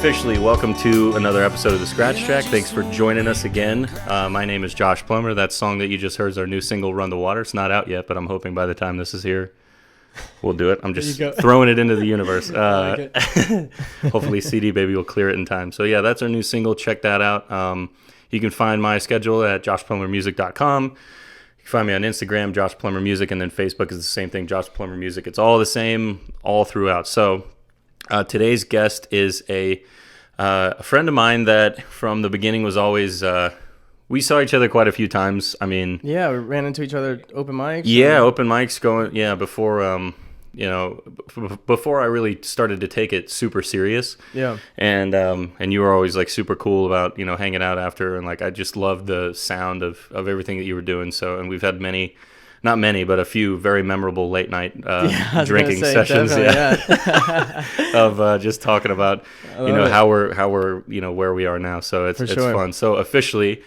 officially welcome to another episode of The Scratch Track. Thanks for joining us again. My name is Josh Plummer. That song that you just heard is our new single, Run the Water. It's not out yet, but I'm hoping by the time this is here, we'll do it. I'm just throwing it into the universe. Hopefully CD Baby will clear it in time. So yeah, that's our new single. Check that out. You can find my schedule at joshplummermusic.com. You can find me on Instagram, Josh Plummer Music, and then Facebook is the same thing, Josh Plummer Music. It's all the same all throughout. So today's guest is a friend of mine that from the beginning was always, we saw each other quite a few times. I mean, yeah, we ran into each other at open mics. Yeah, open mics going, before, before I really started to take it super serious. Yeah. And you were always like super cool about, hanging out after. And like, I just loved the sound of everything that you were doing. So, and we've had not many, but a few very memorable late night drinking sessions. Of just talking about how we're where we are now. So it's fun. So officially,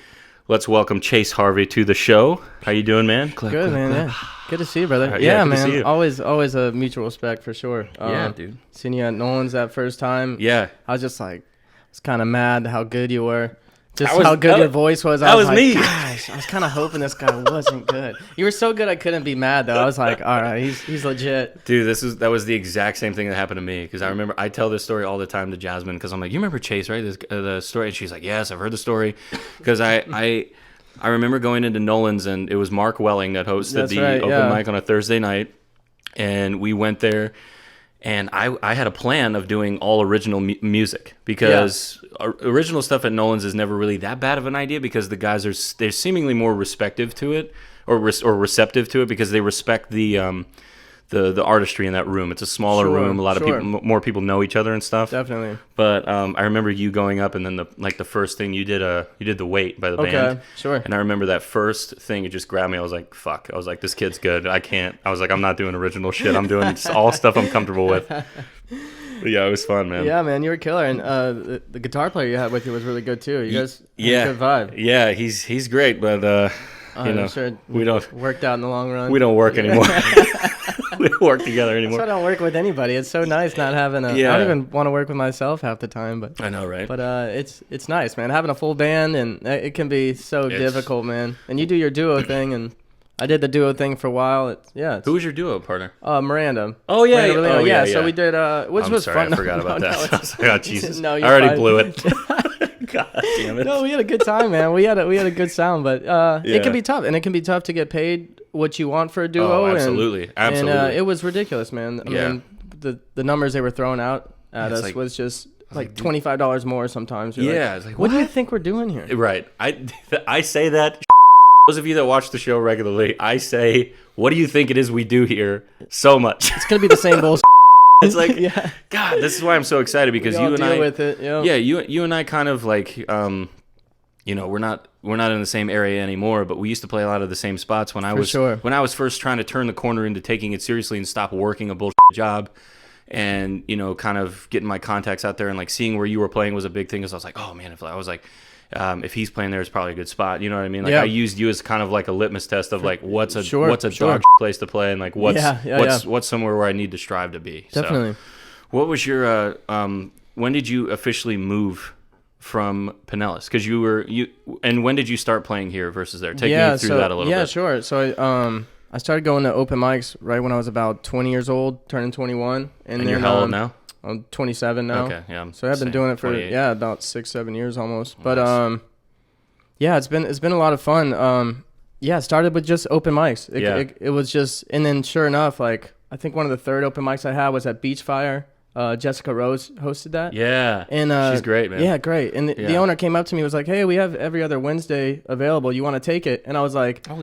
let's welcome Chase Harvey to the show. How you doing, man? Good, man. Yeah. Good to see you, brother. Right, yeah, man. Always a mutual respect for sure. Dude. Seeing you at Nolan's that first time. Yeah. I was just like, I was kind of mad how good you were. How good your voice was. That was me. Gosh, I was kind of hoping this guy wasn't good. You were so good I couldn't be mad, though. I was like, all right, he's legit. Dude, that was the exact same thing that happened to me. Because I remember, I tell this story all the time to Jasmine. Because I'm like, you remember Chase, right? The story? And she's like, yes, I've heard the story. Because I remember going into Nolan's, and it was Mark Welling that hosted open mic on a Thursday night. And we went there. And I had a plan of doing all original music because original stuff at Nolan's is never really that bad of an idea because the guys they're seemingly more receptive to it or receptive to it because they respect the artistry in that room. It's a smaller room. A lot of people, more people know each other and stuff. Definitely. But I remember you going up and then the first thing you did the Wait by the band. Okay, sure. And I remember that first thing, it just grabbed me. I was like, fuck. I was like, this kid's good. I was like, I'm not doing original shit. I'm doing all stuff I'm comfortable with. But yeah, it was fun, man. Yeah, man, you were a killer. And the guitar player you had with you was really good too. You guys had a good vibe. Yeah, he's great, but sure we don't worked out in the long run. We don't work anymore. We don't work together anymore. So I don't work with anybody. It's so nice not having I don't even want to work with myself half the time. But I know, right? But it's nice, man. Having a full band and it can be so difficult, man. And you do your duo thing, and I did the duo thing for a while. Who was your duo partner? Miranda. Oh yeah, Miranda yeah. So we did which was fun. I forgot about that. I was like, oh Jesus! No, I already blew it. God damn it! No, we had a good time, man. We had a good sound, but it can be tough, and it can be tough to get paid what you want for a duo. Oh, absolutely. And it was ridiculous, man. I mean, the numbers they were throwing out at us was just like $25 more sometimes. It's like, what do you think we're doing here? Right. I say that. Those of you that watch the show regularly, I say, what do you think it is we do here so much? It's gonna be the same bullshit. It's like, God, this is why I'm so excited because you and I with it. You and I kind of like, we're not in the same area anymore, but we used to play a lot of the same spots when I was first trying to turn the corner into taking it seriously and stop working a bullshit job, and kind of getting my contacts out there and like seeing where you were playing was a big thing because I was like, oh man, if he's playing there, it's probably a good spot. You know what I mean? Like I used you as kind of like a litmus test of like what's a dog place to play and like what's somewhere where I need to strive to be. Definitely. So, what was your when did you officially move from Pinellas? Because and when did you start playing here versus there? Take me through that a little bit. Yeah, sure. So I started going to open mics right when I was about 20 years old, turning 21. And you're how old now? I'm 27 now. Okay, yeah. So I've been doing it for about 6-7 years almost. Nice. But it's been a lot of fun. It started with just open mics. It was just, and then sure enough, like I think one of the third open mics I had was at Beach Fire. Jessica Rose hosted that. Yeah, and she's great, man. Yeah, great. And the owner came up to me and was like, "Hey, we have every other Wednesday available. You want to take it?" And I was like, "Oh,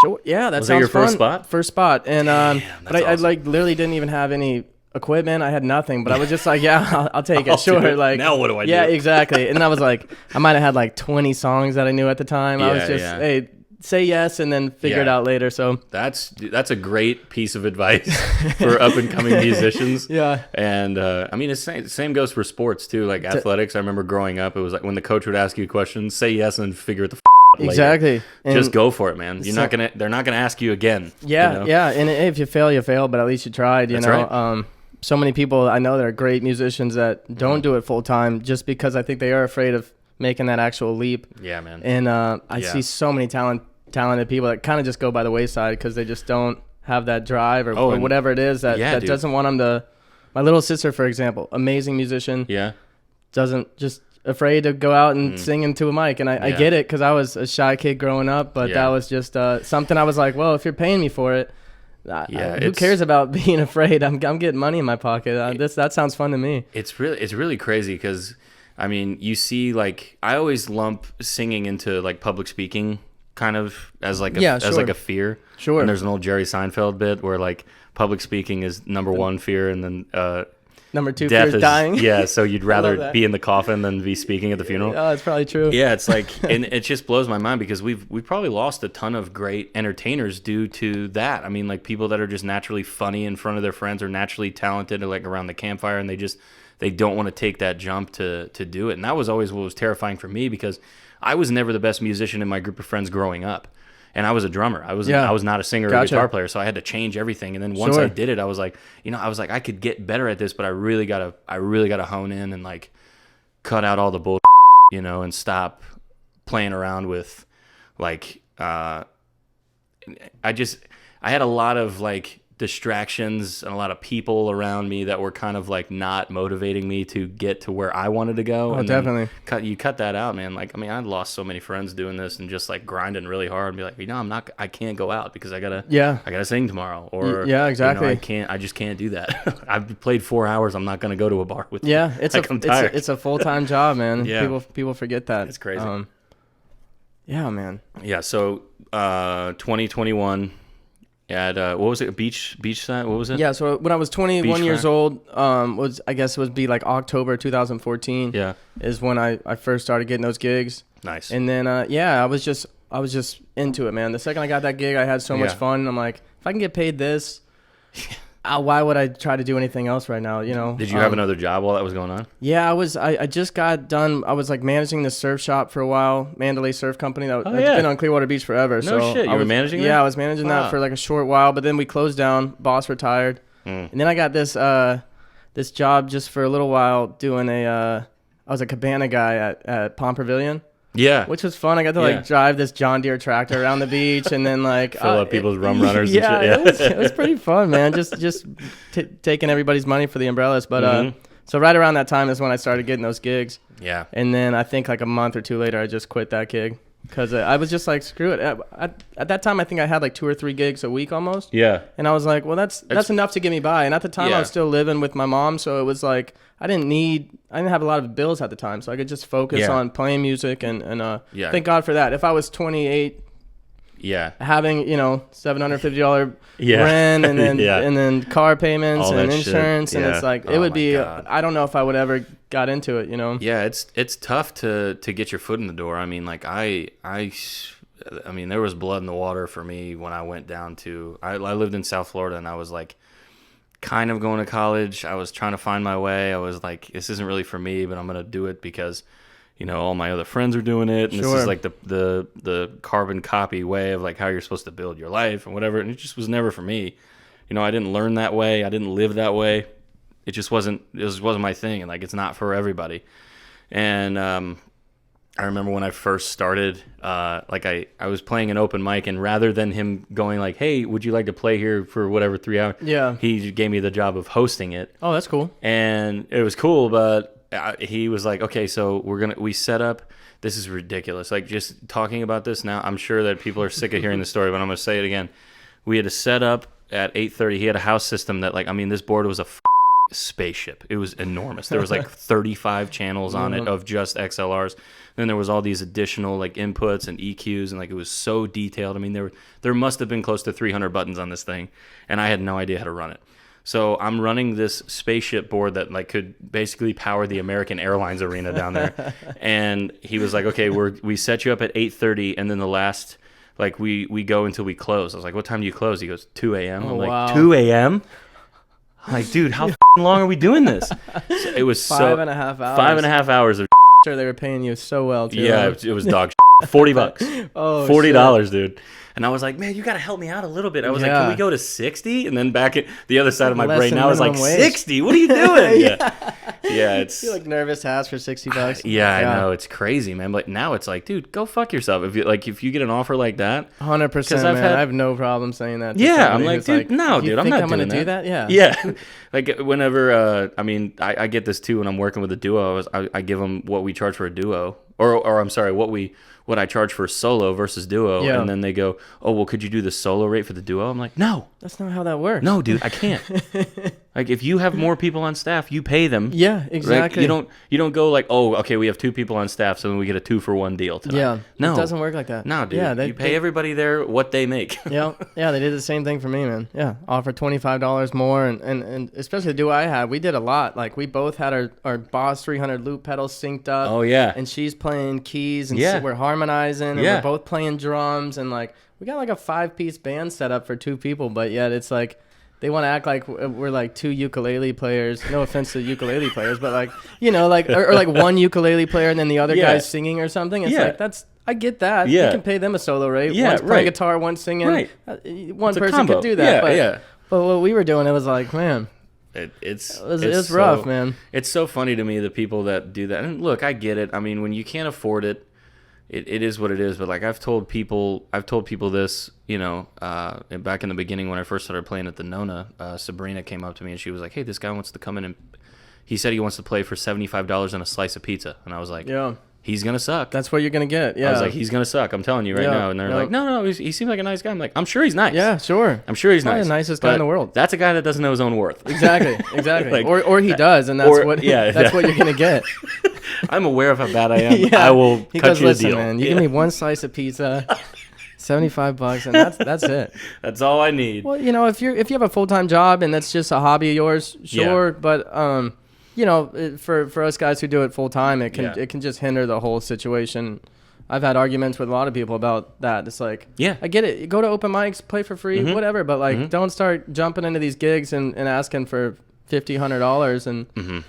sure. Yeah, that sounds fun." First spot? First spot. And Damn, but I like literally didn't even have any equipment. I had nothing, but I was just like, yeah, I'll take it. Sure. Like, now what do I do? Yeah, exactly. And I was like, I might have had like 20 songs that I knew at the time. I was just, hey, say yes and then figure it out later. So that's a great piece of advice for up and coming musicians. Yeah. And I mean, the same goes for sports too. Like athletics. I remember growing up, it was like when the coach would ask you questions, say yes and figure it the out later. Exactly. Just go for it, man. They're not gonna ask you again. Yeah. You know? Yeah. And if you fail, you fail, but at least you tried, you know? Right. so many people I know that are great musicians that don't do it full time just because I think they are afraid of making that actual leap. Yeah, man. And I see so many talented people that kind of just go by the wayside because they just don't have that drive or whatever it is that doesn't want them to. My little sister, for example, amazing musician. Yeah. Doesn't just afraid to go out and sing into a mic. And I get it because I was a shy kid growing up, but that was just something I was like, well, if you're paying me for it, who cares about being afraid? I'm getting money in my pocket. That sounds fun to me. It's really crazy because, I mean, you see, like, I always lump singing into like public speaking kind of as like a fear. Sure. And there's an old Jerry Seinfeld bit where like public speaking is number one fear, and then number two fear is dying. Yeah, so you'd rather be in the coffin than be speaking at the funeral. Oh, that's probably true. Yeah, it's like, and it just blows my mind because we've probably lost a ton of great entertainers due to that. I mean, like people that are just naturally funny in front of their friends or naturally talented, like around the campfire, and they don't want to take that jump to do it. And that was always what was terrifying for me because I was never the best musician in my group of friends growing up. And I was a drummer. I was not a singer or guitar player, so I had to change everything. And then once I did it, I was like, I could get better at this, but I really gotta hone in and like cut out all the bull, and stop playing around with like I had a lot of like distractions and a lot of people around me that were kind of like not motivating me to get to where I wanted to go. Oh, definitely. You cut that out, man. Like, I mean, I lost so many friends doing this and just like grinding really hard and be like, I can't go out because I gotta sing tomorrow. Or exactly. I just can't do that. I've played 4 hours. I'm not going to go to a bar with you. Yeah. It's a full-time job, man. Yeah. People forget that. It's crazy. Yeah, man. Yeah. So, 2021, at what was it, beach side? What was it? Yeah, so when I was 21 years old, would be like October 2014. Yeah, is when I first started getting those gigs. Nice. And then I was just into it, man. The second I got that gig, I had so much fun. I'm like, if I can get paid this, why would I try to do anything else right now? Did you have another job while that was going on? Yeah, I just got done. I was like managing the surf shop for a while, Mandalay Surf Company. That's been on Clearwater Beach forever. No shit, you were managing that? Yeah, I was managing that for like a short while, but then we closed down. Boss retired, and then I got this job just for a little while doing I was a cabana guy at Palm Pavilion. Yeah, which was fun. I got to drive this John Deere tractor around the beach and then like fill up people's rum runners. And shit. It was pretty fun, man. Just taking everybody's money for the umbrellas. But so right around that time is when I started getting those gigs. Yeah, and then I think like a month or two later, I just quit that gig because I was just like, screw it. At that time, I think I had like 2 or 3 gigs a week almost. Yeah, and I was like, well, that's enough to get me by. And at the time, I was still living with my mom, so it was like I didn't have a lot of bills at the time, so I could just focus on playing music and thank God for that. If I was 28, having $750 rent and then and then car payments all and insurance and it's like it would be I don't know if I would ever got into it. Yeah, it's tough to get your foot in the door. I mean, like I mean, there was blood in the water for me when I went down to I lived in South Florida and I was like kind of going to college. I was trying to find my way. I was like, this isn't really for me, but I'm gonna do it because all my other friends are doing it, and this is like the carbon copy way of like how you're supposed to build your life and whatever. And it just was never for me. I didn't learn that way. I didn't live that way. It just wasn't my thing, and like it's not for everybody. And I remember when I first started, like I was playing an open mic, and rather than him going like, "Hey, would you like to play here for whatever 3 hours?" Yeah, he gave me the job of hosting it. Oh, that's cool. And it was cool, but he was like, "Okay, so we set up. This is ridiculous. Like just talking about this now, I'm sure that people are sick of hearing the story, but I'm gonna say it again. We had to set up at 8:30. He had a house system that this board was a spaceship. It was enormous. There was like 35 channels on it of just XLRs. Then there was all these additional like inputs and EQs, and like it was so detailed. I mean, there must have been close to 300 buttons on this thing, and I had no idea how to run it. So I'm running this spaceship board that like could basically power the American Airlines arena down there. And he was like, "Okay, we set you up at 8:30, and then the last like we go until we close." I was like, "What time do you close?" He goes, 2 a.m. I'm like, 2 a.m. I'm like, dude, how long are we doing this? So it was 5.5 hours. 5.5 hours of sure they were paying you so well too. Yeah, it was dog $40. Oh, $40, dude. And I was like, man, you got to help me out a little bit. I was like, can we go to 60? And then back at the other side of my brain now is like, 60? What are you doing? Yeah, it's... You're like nervous to ask for $60. Yeah, I know. It's crazy, man. But now it's like, dude, go fuck yourself. If you get an offer like that. 100%, man. I have no problem saying that. Yeah, I'm like, dude, no, dude, I'm not going to do that. Yeah. Yeah. Like whenever, I get this too when I'm working with a duo. I give them what we charge for a duo. Or I'm sorry, what I charge for solo versus duo, and then they go, "Oh, well, could you do the solo rate for the duo?" I'm like, "No, that's not how that works." No, dude, I can't. Like, if you have more people on staff, you pay them. Yeah, exactly. Like, you don't go like, "Oh, okay, we have 2 people on staff, so then we get a 2-for-1 deal tonight." Yeah, no, it doesn't work like that. No, dude, you pay everybody there what they make. Yeah, they did the same thing for me, man. Yeah, offer $25 more, and especially the duo I had, we did a lot. Like, we both had our Boss 300 loop pedals synced up. Oh yeah, and she's playing keys, and so we're harmonizing, and we're both playing drums, and like we got like a 5-piece band set up for 2 people, but yet it's like they want to act like we're like 2 ukulele players. No offense to ukulele players, but like, you know, like or like 1 ukulele player and then the other guy's singing or something. It's like I get that. You can pay them a solo rate. One's playing guitar, one's singing. Right. One person could do that. But what we were doing, it was like, man. It's rough, man. It's so funny to me, the people that do that. And look, I get it. I mean, when you can't afford it, it is what it is. But like I've told people this, you know, back in the beginning when I first started playing at the Nona, Sabrina came up to me and she was like, "Hey, this guy wants to come in and he said he wants to play for $75 and a slice of pizza." And I was like, "Yeah, he's gonna suck. That's what you're gonna get." Yeah, I was like, "He's gonna suck. I'm telling you right now." And they're like, "No, he seems like a nice guy." I'm like, "I'm sure he's nice. Yeah, sure. I'm sure he's nice. The nicest guy in the world. That's a guy that doesn't know his own worth." Exactly. Like, or he does, and that's what you're gonna get. I'm aware of how bad I am. I will cut you a deal. Man, you give me 1 slice of pizza, $75, and that's it. That's all I need. Well, you know, if you have a full-time job and that's just a hobby of yours, sure. But you know, for us guys who do it full-time, it can just hinder the whole situation. I've had arguments with a lot of people about that. It's like, I get it. You go to open mics, play for free, whatever, but like, don't start jumping into these gigs and asking for $50, $100 and.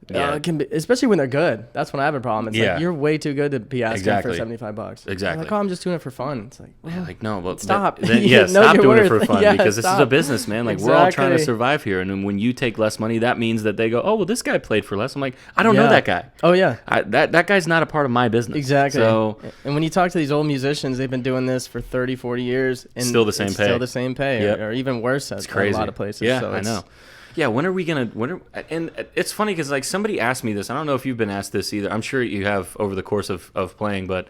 It can be, especially when they're good. That's when I have a problem. It's like, you're way too good to be asking for $75. Exactly. Like, oh, I'm just doing it for fun. It's like, like no, but stop. Stop doing it for fun because this is a business, man. Like, exactly. We're all trying to survive here, and then when you take less money, that means that they go, "Oh, well, this guy played for less." I'm like, I don't know that guy. Oh yeah, that guy's not a part of my business. Exactly. So, and when you talk to these old musicians, they've been doing this for 30, 40 years, and still the same pay. Still the same pay, or even worse. It's crazy. A lot of places. Yeah, so I know. Yeah, and it's funny because like somebody asked me this. I don't know if you've been asked this either. I'm sure you have over the course of playing, but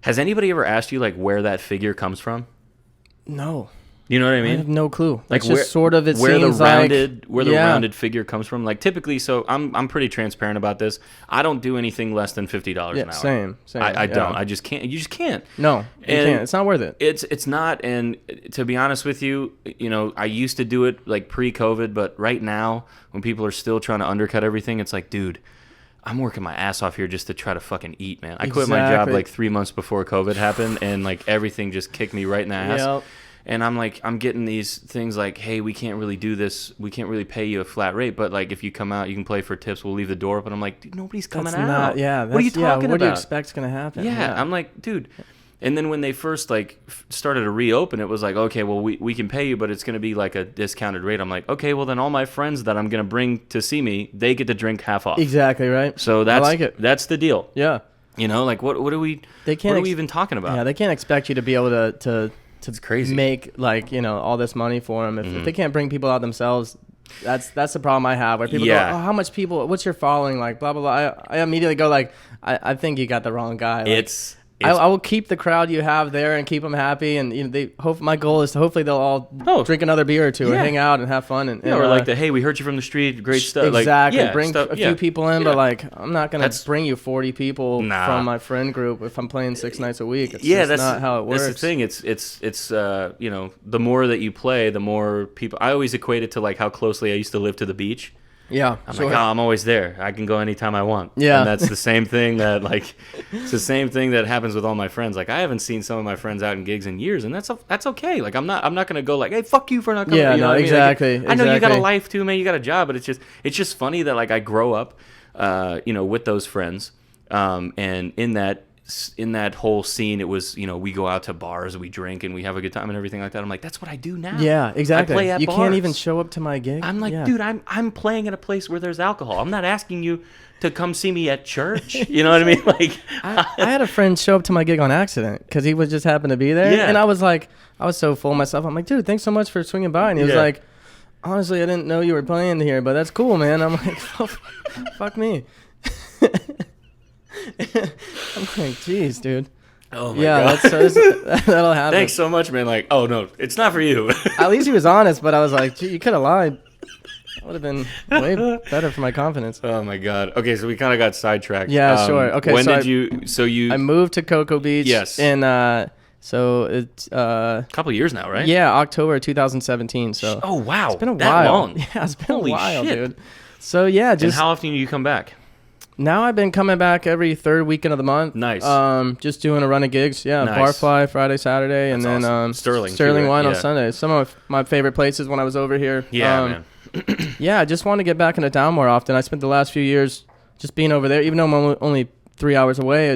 has anybody ever asked you like where that figure comes from? No. You know what I mean? I have no clue. Like it's just sort of where the rounded figure comes from. Like typically, so I'm pretty transparent about this. I don't do anything less than $50 an hour. Same. I don't. I just can't. You just can't. No, you can't. It's not worth it. It's not. And to be honest with you, you know, I used to do it like pre-COVID, but right now when people are still trying to undercut everything, it's like, dude, I'm working my ass off here just to try to fucking eat, man. I quit my job like 3 months before COVID happened, and like everything just kicked me right in the ass. Yep. And I'm like, I'm getting these things like, hey, we can't really do this. We can't really pay you a flat rate. But like, if you come out, you can play for tips. We'll leave the door open. I'm like, dude, nobody's coming out. What are you talking about? What do you expect's going to happen? Yeah. I'm like, dude. And then when they first like started to reopen, it was like, okay, well, we can pay you, but it's going to be like a discounted rate. I'm like, okay, well then all my friends that I'm going to bring to see me, they get to drink half off. Exactly, right? So that's, I like it. That's the deal. Yeah. You know, like what are we even talking about? Yeah, they can't expect you to be able to it's crazy. Make like, you know, all this money for them if they can't bring people out themselves. That's the problem I have, where people go, oh, how much people, what's your following, like blah blah blah. I immediately go like, I think you got the wrong guy. Like, I will keep the crowd you have there and keep them happy, and you know, my goal is to hopefully they'll all drink another beer or two or hang out and have fun and or like hey, we heard you from the street, great stuff. Exactly. Like, bring a few people in, but like I'm not gonna bring you 40 people from my friend group if I'm playing 6 nights a week. It's that's not how it works. That's the thing. It's you know, the more that you play, the more people. I always equate it to like how closely I used to live to the beach. Yeah, I'm like, oh, I'm always there. I can go anytime I want. Yeah, and that's the same thing that it's the same thing that happens with all my friends. Like I haven't seen some of my friends out in gigs in years, and that's okay. Like I'm not gonna go like, hey, fuck you for not coming. Yeah, you know what exactly. I mean? Like, I know you got a life too, man. You got a job, but it's just funny that like I grow up, you know, with those friends, and in that in that whole scene, it was, we go out to bars, we drink, and we have a good time and everything like that. I'm like, that's what I do now. Yeah, exactly. I play at you bars. Can't even show up to my gig. I'm like, dude, I'm playing at a place where there's alcohol. I'm not asking you to come see me at church. You know what I mean? Like, I had a friend show up to my gig on accident because he was just happened to be there. Yeah. And I was like, I was so full of myself. I'm like, dude, thanks so much for swinging by. And he was like, honestly, I didn't know you were playing here, but that's cool, man. I'm like, oh, fuck me. I'm like, geez, dude. Oh my God. That'll happen. Thanks so much, man. Like, oh no, it's not for you. At least he was honest, but I was like, gee, you could have lied. That would have been way better for my confidence. Oh my God. Okay, so we kind of got sidetracked. Yeah, sure. Okay, when so did you? I moved to Cocoa Beach. Yes. And so it's a couple of years now, right? Yeah, October 2017. So. Oh wow. It's been a that while. long. Yeah, it's been Holy a while, shit. dude. So yeah, And just how often do you come back? now I've been coming back every third weekend of the month. Nice. Just doing a run of gigs. Yeah, Nice. Barfly Friday, Saturday, and That's then awesome. Sterling too, Wine right? on Yeah. Sunday. Some of my favorite places when I was over here. Yeah, man. Yeah, I just want to get back into town more often. I spent the last few years just being over there, even though I'm only 3 hours away.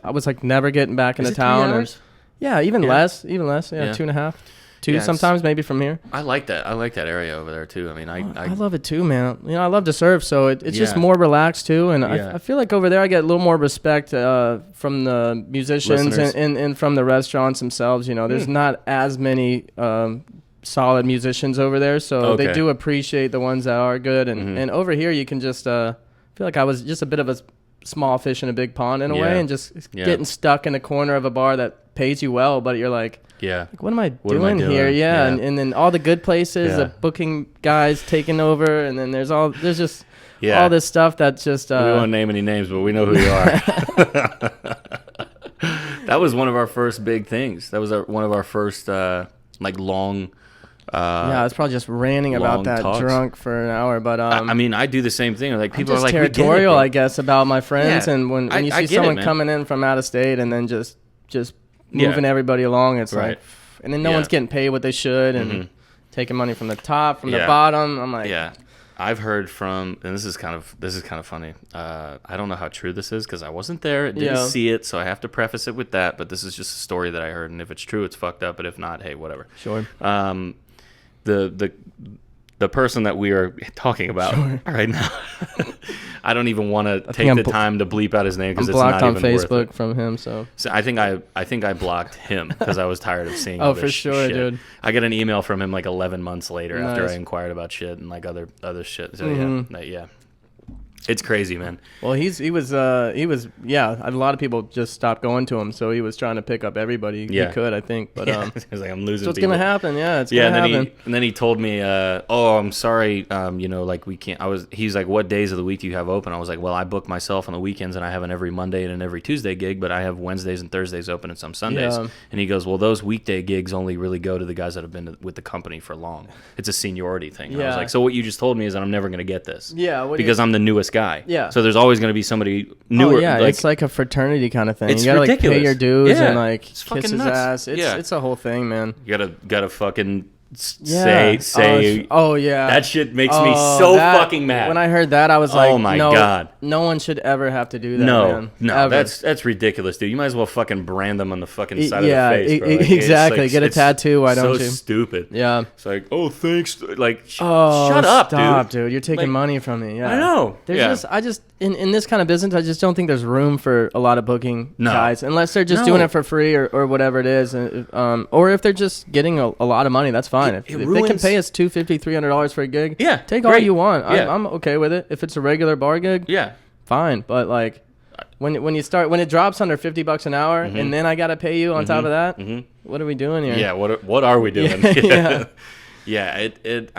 I was like never getting back into Is it 3 town. hours? Yeah, even less. Yeah, Yeah. 2.5. Two Yeah, sometimes maybe from here. I like that. I like that area over there too. I mean, I love it too, man. I love to surf, so it's just Yeah. more relaxed too. And Yeah. I feel like over there I get a little more respect from the musicians Listeners. and from the restaurants themselves. There's not as many solid musicians over there, so they Okay. do appreciate the ones that are good. And over here you can just feel like I was just a bit of a small fish in a big pond in a way, and just getting stuck in a corner of a bar that pays you well, but you're like, what am I doing here? Yeah. And then all the good places, the booking guys taking over, and then there's just all this stuff that's just. We won't name any names, but we know who you are. That was one of our first big things. That was one of our first long. I was probably just ranting about that talks. drunk for an hour, but I mean, I do the same thing. Like people I'm just are like territorial, we get it, I guess, about my friends, Yeah. and when I you see get it, someone man. coming in from out of state and then just moving everybody along, it's Right. like, and then no one's getting paid what they should, and taking money from the top, from the Yeah. bottom. I'm like, Yeah, I've heard from, and this is kind of funny. I don't know how true this is because I wasn't there, didn't see it, so I have to preface it with that. But this is just a story that I heard, and if it's true, it's fucked up. But if not, hey, whatever. Sure. The person that we are talking about right now, I don't even want to take the time to bleep out his name I'm because it's not blocked on even worth Facebook it. from him, so I think I blocked him because I was tired of seeing. Oh, all this for sure, shit. dude. I got an email from him like 11 months later after Nice. I inquired about shit and like other shit. So yeah, it's crazy, man. well, he was a lot of people just stopped going to him, so he was trying to pick up everybody he could, I think. But He was like, I'm losing. so it's people. gonna happen, it's Yeah, gonna and happen. then he told me, oh, I'm sorry, like we can't. He's like, what days of the week do you have open? I was like, well, I book myself on the weekends and I have an every Monday and an every Tuesday gig, but I have Wednesdays and Thursdays open and some Sundays. Yeah. And he goes, well, those weekday gigs only really go to the guys that have been with the company for long. It's a seniority thing. And I was Yeah. like, so what you just told me is that I'm never going to get this. Yeah, because I'm the newest guy. Yeah. So there's always going to be somebody newer. Oh, yeah, it's like a fraternity kind of thing. It's you gotta ridiculous. like pay your dues Yeah. and like It's kiss fucking his nuts. ass. It's a whole thing, man. you gotta fucking Yeah. say. Oh yeah. That shit makes me so that- fucking mad. When I heard that, I was like, Oh my no, God. no one should ever have to do that. No, man. Ever. that's ridiculous, dude. You might as well fucking brand them on the fucking side Yeah, of the face, bro. Like, exactly. it's Get a it's tattoo, why don't so you? stupid. Yeah. It's like, oh, thanks. Like, Oh, shut up, stop, dude. You're taking Like, money from me. Yeah. I know. There's I just in this kind of business, I just don't think there's room for a lot of booking guys unless they're just doing it for free or whatever it is, or if they're just getting a lot of money, that's fine. If they can pay us $250, $300 for a gig, take all you want. I'm okay with it. If it's a regular bar gig, fine. But like when it drops under $50 an hour, and then I gotta pay you on top of that, what are we doing here? Yeah, what are we doing? Yeah. Yeah, it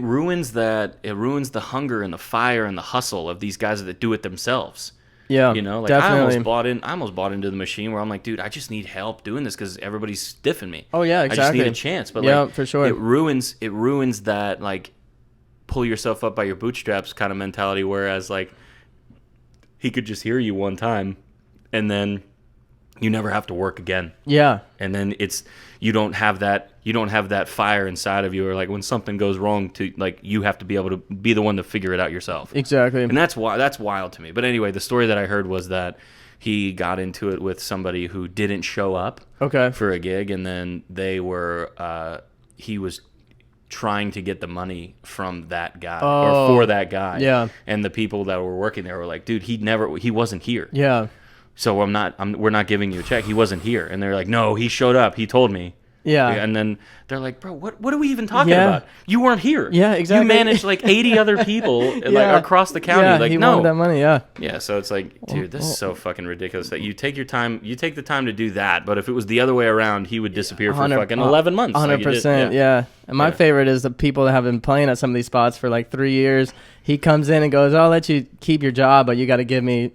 ruins that. It ruins the hunger and the fire and the hustle of these guys that do it themselves. Yeah, like definitely. I almost bought into the machine where I'm like, dude, I just need help doing this because everybody's stiffing me. Oh yeah, exactly. I just need a chance. But yeah, for sure. It ruins that like pull yourself up by your bootstraps kind of mentality. Whereas like he could just hear you one time, and then you never have to work again. Yeah, and then you don't have that fire inside of you, or like when something goes wrong, to like you have to be able to be the one to figure it out yourself. Exactly. And that's wild to me. But anyway, the story that I heard was that he got into it with somebody who didn't show up for a gig, and then he was trying to get the money from that guy or for that guy. Yeah. And the people that were working there were like, dude, he wasn't here. Yeah. So we're not giving you a check. He wasn't here. And they're like, no, he showed up. He told me. Yeah. And then they're like, bro, what are we even talking about? You weren't here. Yeah, exactly. You managed like 80 other people like across the county. Yeah, like, he no. wanted that money, yeah. Yeah, so it's like, dude, this is so fucking ridiculous that you take the time to do that, but if it was the other way around, he would disappear for fucking 11 months. 100%, yeah. And my favorite is the people that have been playing at some of these spots for like 3 years. He comes in and goes, I'll let you keep your job, but you got to give me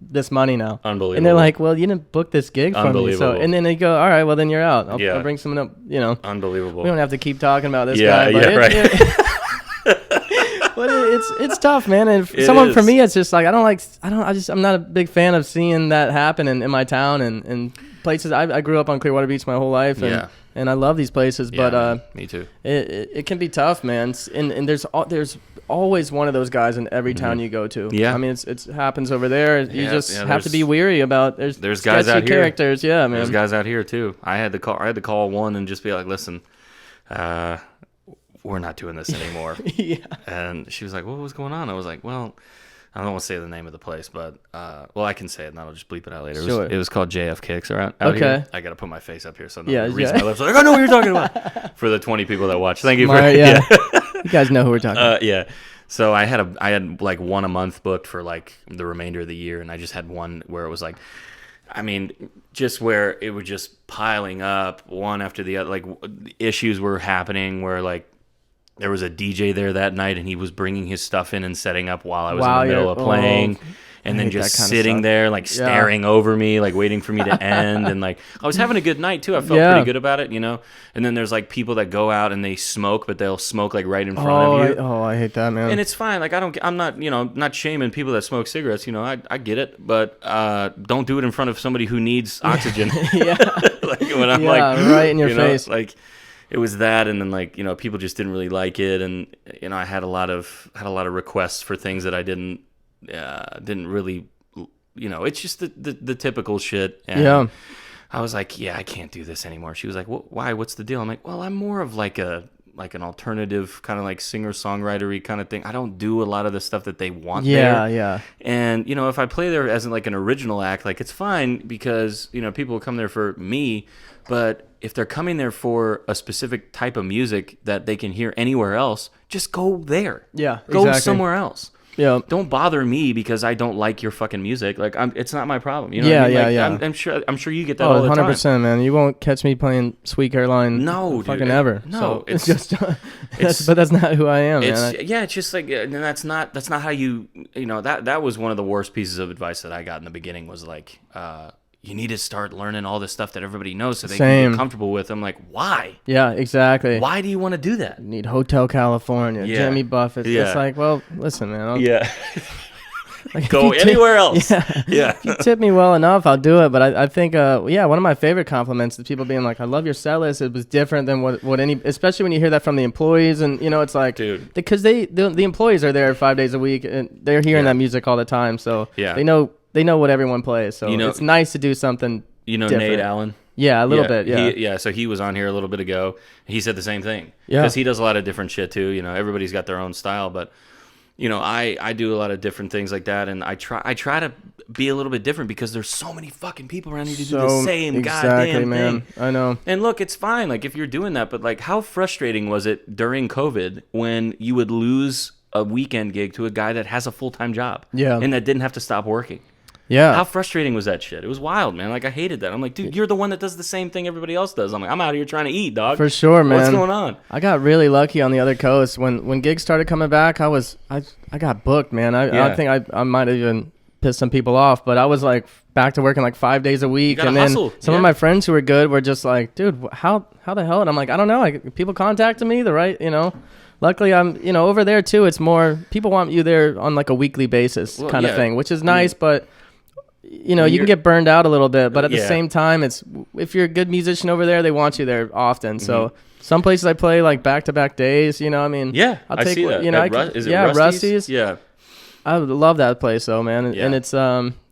this money now. Unbelievable. And they're like, well, you didn't book this gig for me. So, and then they go, all right, well, then you're out. I'll bring someone up, you know. Unbelievable. We don't have to keep talking about this guy. But Right. But it's tough, man. And for me, it's just like, I'm not a big fan of seeing that happen in my town and places. I grew up on Clearwater Beach my whole life. And I love these places, but me too. It can be tough, man. And there's always one of those guys in every town you go to. Yeah, I mean it happens over there. You just have to be weary about. There's guys out here. Characters, yeah, man. There's guys out here too. I had to call one and just be like, listen, we're not doing this anymore. Yeah. And she was like, what was going on? I was like, well, I don't want to say the name of the place, but I can say it and I'll just bleep it out later. Sure. It was called JF Kicks out here. I got to put my face up here so no one reads my lips. Like, I know what you're talking about. For the 20 people that watch, thank you for You guys know who we're talking about. Yeah. So I had like one a month booked for like the remainder of the year, and I just had one where it was like, I mean, just where it was just piling up one after the other. Like issues were happening where like there was a DJ there that night, and he was bringing his stuff in and setting up while I was in the middle of playing. And then just sitting there, like staring over me, like waiting for me to end. And like, I was having a good night too. I felt pretty good about it, you know? And then there's like people that go out and they smoke, but they'll smoke like right in front of you. I hate that, man. And it's fine. Like, I'm not, you know, not shaming people that smoke cigarettes, you know, I get it. But don't do it in front of somebody who needs oxygen. Yeah. Like, when I'm right in your face. Like, it was that, and then like, you know, people just didn't really like it. And, you know, I had a lot of requests for things that I didn't really, you know, it's just the typical shit. And I was like, I can't do this anymore. She was like, why? What's the deal? I'm like, well, I'm more of like an alternative kind of like singer-songwritery kind of thing. I don't do a lot of the stuff that they want there. Yeah. And, you know, if I play there as like an original act, like it's fine because, you know, people will come there for me, but if they're coming there for a specific type of music that they can hear anywhere else, just go there. Yeah, Go somewhere else. Yeah. Don't bother me because I don't like your fucking music. Like, it's not my problem. You know what I mean? Like, yeah. I'm sure you get that all the time. 100%, man. You won't catch me playing Sweet Caroline. No, fucking dude. ever. No, so it's just. But that's not who I am. Man. It's just like, and that's not how you know, that was one of the worst pieces of advice that I got in the beginning was like, you need to start learning all this stuff that everybody knows so they can get comfortable with. I'm like, why? Yeah, exactly. Why do you want to do that? You need Hotel California, Jimmy Buffett. Yeah. It's like, well, listen, man. Like, go anywhere else. Yeah. If you tip me well enough, I'll do it. But I think, one of my favorite compliments is people being like, I love your set list. It was different than what any, especially when you hear that from the employees. And, you know, it's like, dude, because the employees are there 5 days a week and they're hearing that music all the time. So they know what everyone plays. So it's nice to do something different. Nate Allen? Yeah, a little bit, So he was on here a little bit ago. He said the same thing. Yeah. Because he does a lot of different shit too. You know, everybody's got their own style. But, you know, I do a lot of different things like that. And I try to be a little bit different because there's so many fucking people around you to do the same goddamn thing. I know. And look, it's fine. Like, if you're doing that. But, like, how frustrating was it during COVID when you would lose a weekend gig to a guy that has a full-time job? Yeah. And that didn't have to stop working. Yeah. How frustrating was that shit? It was wild, man. Like, I hated that. I'm like, dude, you're the one that does the same thing everybody else does. I'm like, I'm out here trying to eat, dog. For sure, man. What's going on? I got really lucky on the other coast. When gigs started coming back, I got booked, man. I think I might have even pissed some people off, but I was like back to working like 5 days a week. And then some of my friends who were good were just like, dude, how the hell? And I'm like, I don't know. People contacted me, Luckily, I'm, over there too. It's more people want you there on like a weekly basis kind of thing, which is nice, but you can get burned out a little bit, but at the same time, it's if you're a good musician over there, they want you there often. Mm-hmm. So some places I play like back-to-back days. I'll take I see that. Is it Rusty's? Rusty's? Yeah, I love that place though, man. And it's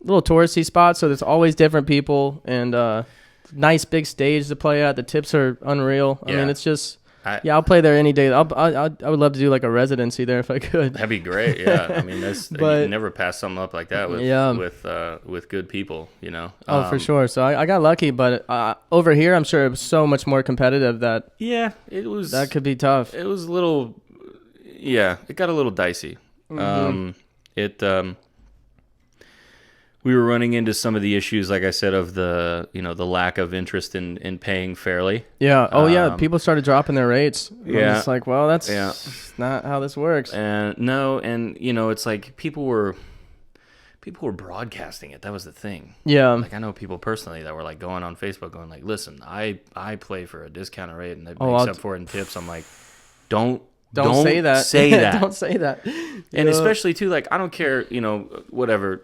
little touristy spot, so there's always different people and nice big stage to play at. The tips are unreal. I mean, it's just I'll play there any day. I would love to do like a residency there if I could. That'd be great. Yeah, I mean, you never pass something up like that with good people, you know. Oh, for sure. So I got lucky, but over here, I'm sure it was so much more competitive that it was that could be tough. It was a little, it got a little dicey. We were running into some of the issues, like I said, of the lack of interest in paying fairly. Yeah. Oh, yeah. People started dropping their rates. Yeah. It's like, well, that's not how this works. And it's like people were broadcasting it. That was the thing. Yeah. Like I know people personally that were like going on Facebook going like, listen, I play for a discounted rate and that makes up for it in tips. I'm like, don't say that. Say that. Don't say that. And especially too, like I don't care, whatever,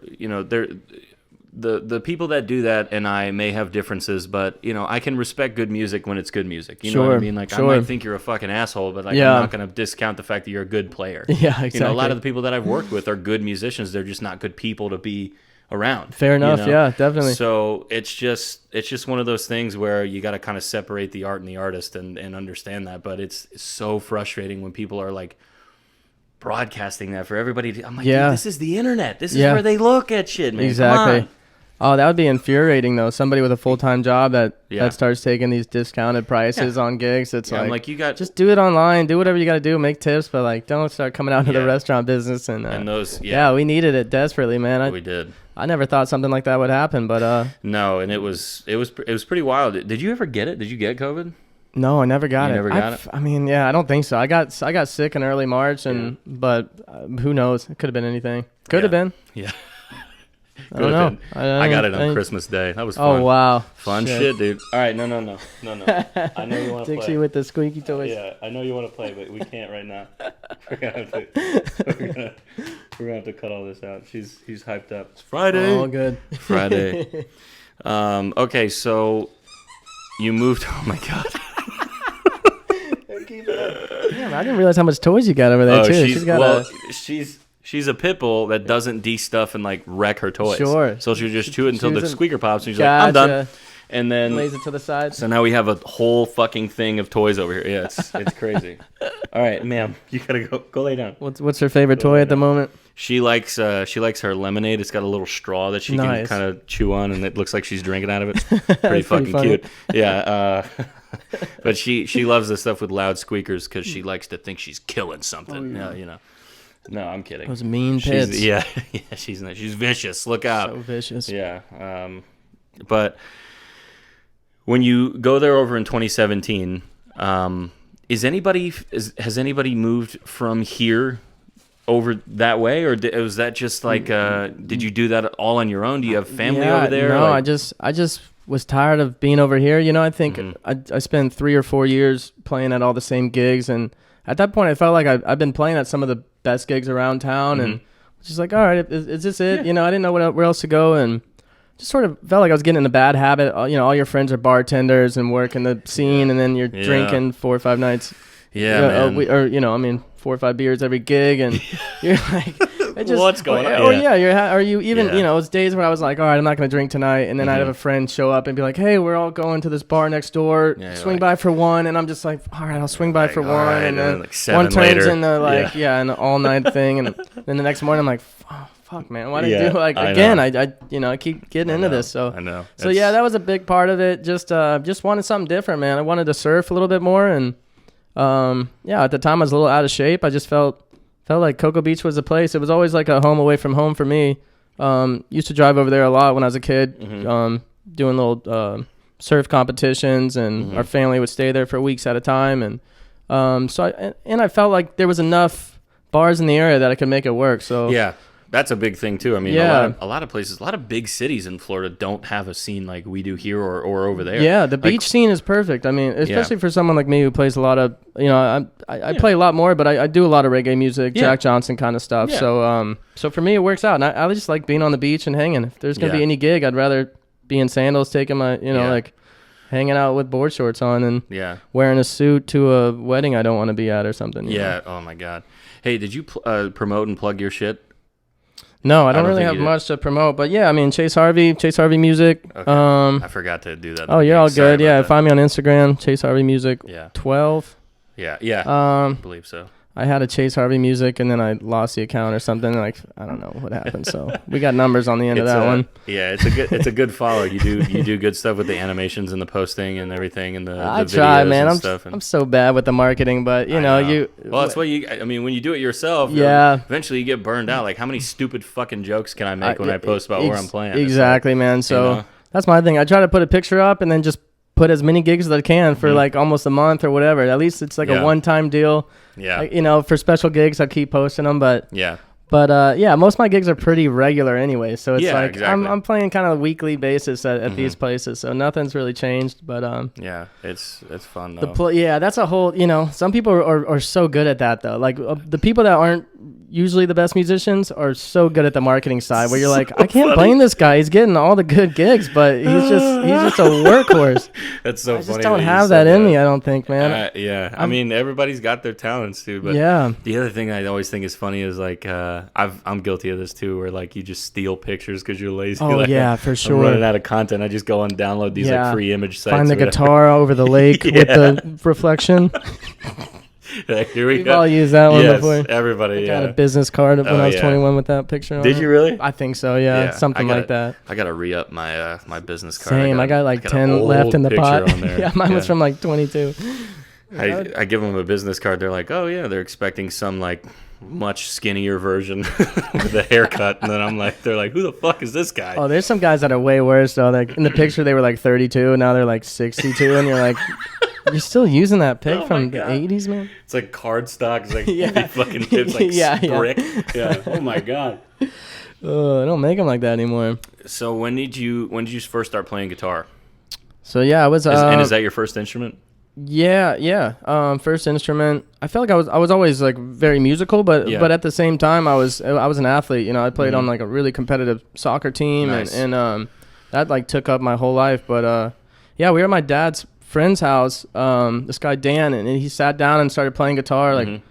the people that do that and I may have differences, but I can respect good music when it's good music. You know what I mean? Like I might think you're a fucking asshole, but like I'm not gonna discount the fact that you're a good player. Yeah, exactly. A lot of the people that I've worked with are good musicians. They're just not good people to be around. Fair enough. Yeah, definitely. So it's just one of those things where you got to kind of separate the art and the artist and understand that. But it's so frustrating when people are like broadcasting that for everybody. I'm like, dude, this is the internet. This is where they look at shit, man. Exactly. Oh, that would be infuriating though. Somebody with a full-time job that starts taking these discounted prices on gigs. It's like, I'm like, just do it online. Do whatever you got to do. Make tips, but like, don't start coming out to the restaurant business. And those, we needed it desperately, man. We did. I never thought something like that would happen, but no, and it was pretty wild. Did you ever get it? Did you get COVID? No, I never got it. Never got it? I mean, I don't think so. I got sick in early March, but who knows? It could have been anything. Could have been. Yeah. I don't know. I got it on Christmas Day. That was fun. Oh, wow. Fun shit, dude. All right, no. I know you want to play. Dixie with the squeaky toys. Yeah, I know you want to play, but we can't right now. We're gonna have to cut all this out. He's hyped up. It's Friday. Oh, good. Friday. Okay, so you moved. Oh my god. Damn, I didn't realize how much toys you got over there too. She's a pit bull that doesn't de-stuff and like wreck her toys. Sure. So she'll just chew it until the squeaker pops and she's like, I'm done. And then lays it to the side. So now we have a whole fucking thing of toys over here. Yeah, it's crazy. All right, ma'am, you gotta go lay down. What's her favorite toy at the moment? She likes her lemonade. It's got a little straw that she can kind of chew on, and it looks like she's drinking out of it. Pretty fucking cute. Yeah. But she loves the stuff with loud squeakers because she likes to think she's killing something. No, I'm kidding. Those mean pits. She's vicious. Look out. So vicious. Yeah. But when you go there over in 2017, has anybody moved from here over that way, or was that just like did you do that all on your own? Do you have family over there? No, I just was tired of being over here. I think I spent 3 or 4 years playing at all the same gigs, and at that point I felt like I've been playing at some of the best gigs around town, and just like, all right, is this it? I didn't know where else to go, and just sort of felt like I was getting in a bad habit. All your friends are bartenders and work in the scene, and then you're drinking 4 or 5 nights. Yeah, man. 4 or 5 beers every gig, and you're like, what's going on? Are you even? It's days where I was like, all right, I'm not going to drink tonight, and then I'd have a friend show up and be like, hey, we're all going to this bar next door. Swing by for one, and I'm just like, all right, I'll swing by for one, right, and then like one turns later. into an all night thing, and then the next morning I'm like, oh, fuck, man, why did you do again? I keep getting into this, so I know. So that was a big part of it. Just wanted something different, man. I wanted to surf a little bit more, and at the time I was a little out of shape. I just felt like Cocoa Beach was the place. It was always like a home away from home for me. Used to drive over there a lot when I was a kid, doing little surf competitions, and our family would stay there for weeks at a time. And I felt like there was enough bars in the area that I could make it work. So yeah. That's a big thing too. I mean, a lot of places, a lot of big cities in Florida don't have a scene like we do here or over there. Yeah, the beach scene is perfect. I mean, especially for someone like me who plays a lot of, I play a lot more, but I do a lot of reggae music, Jack Johnson kind of stuff. Yeah. So for me, it works out. And I just like being on the beach and hanging. If there's gonna be any gig, I'd rather be in sandals, taking my, like hanging out with board shorts on and wearing a suit to a wedding I don't want to be at or something. Yeah. Oh my God. Hey, did you promote and plug your shit? No, I don't really have much to promote, but yeah, I mean, Chase Harvey Music. Okay. I forgot to do that. Oh, you're all good. Yeah, find me on Instagram, Chase Harvey Music. Yeah. 12. Yeah. I believe so. I had a Chase Harvey Music, and then I lost the account or something. Like, I don't know what happened. So we got numbers on the end of that one. Yeah, it's a good follow. You do good stuff with the animations and the posting and everything and the videos try, man. and stuff. I'm so bad with the marketing, but you know. Well, that's what I mean, when you do it yourself, eventually you get burned out. Like, how many stupid fucking jokes can I make when I post about where I'm playing? Exactly, man. So that's my thing. I try to put a picture up and then just put as many gigs as I can for like almost a month or whatever. At least it's like a one-time deal. Yeah. Like, you know, for special gigs, I keep posting them, but yeah. But most of my gigs are pretty regular anyway, so it's like exactly. I'm playing kind of a weekly basis at these places, so nothing's really changed. But yeah, it's fun though. That's a whole, you know, some people are so good at that though. Like the people that aren't usually the best musicians are so good at the marketing side, where you're like, I can't blame this guy. He's getting all the good gigs, but he's just a workhorse. That's so funny. I just don't have that in me, I don't think, man. I mean, everybody's got their talents too, but the other thing I always think is funny is like I'm guilty of this too, where like you just steal pictures because you're lazy. Oh like, yeah, for sure. I'm running out of content. I just go and download these like free image sites. Find the guitar over the lake with the reflection. Here we We've go. all used that one before. Everybody. I got a business card when I was 21 with that picture on Did it. you really? I think so, yeah. Something like that. I got to re-up my my business card. Same. I got like 10 left in the pot. Yeah, mine was from like 22. I give them a business card. They're like, oh, yeah, they're expecting some like much skinnier version with a haircut. And then I'm like, they're like, who the fuck is this guy? Oh, there's some guys that are way worse, though. Like in the picture, they were like 32, and now they're like 62. And you're like, you're still using that pic from the 80s, man? It's like cardstock. It's like fucking tips, like brick. Yeah. Oh, my God. I don't make them like that anymore. So when did you first start playing guitar? So, yeah, I was... and is that your first instrument? Yeah. First instrument. I felt like I was always like very musical, but at the same time I was an athlete. You know, I played on like a really competitive soccer team, and that like took up my whole life. But we were at my dad's friend's house. This guy Dan, and he sat down and started playing guitar, like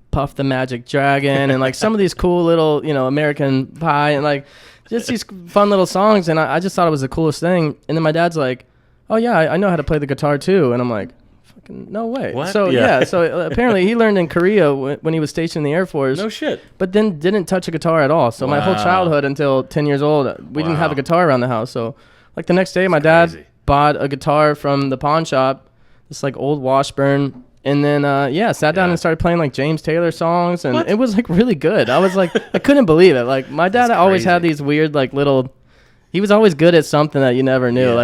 Puff the Magic Dragon, and like some of these cool little American Pie, and like just these fun little songs. And I just thought it was the coolest thing. And then my dad's like, "Oh yeah, I know how to play the guitar too," and I'm like, no way. What? So so apparently he learned in Korea when he was stationed in the Air Force. No shit. But then didn't touch a guitar at all. So my whole childhood until 10 years old, we didn't have a guitar around the house. So like the next day, my dad bought a guitar from the pawn shop, this like old Washburn, and then sat down and started playing like James Taylor songs, and it was like really good. I was like, I couldn't believe it. Like my dad always had these weird like little. He was always good at something that you never knew.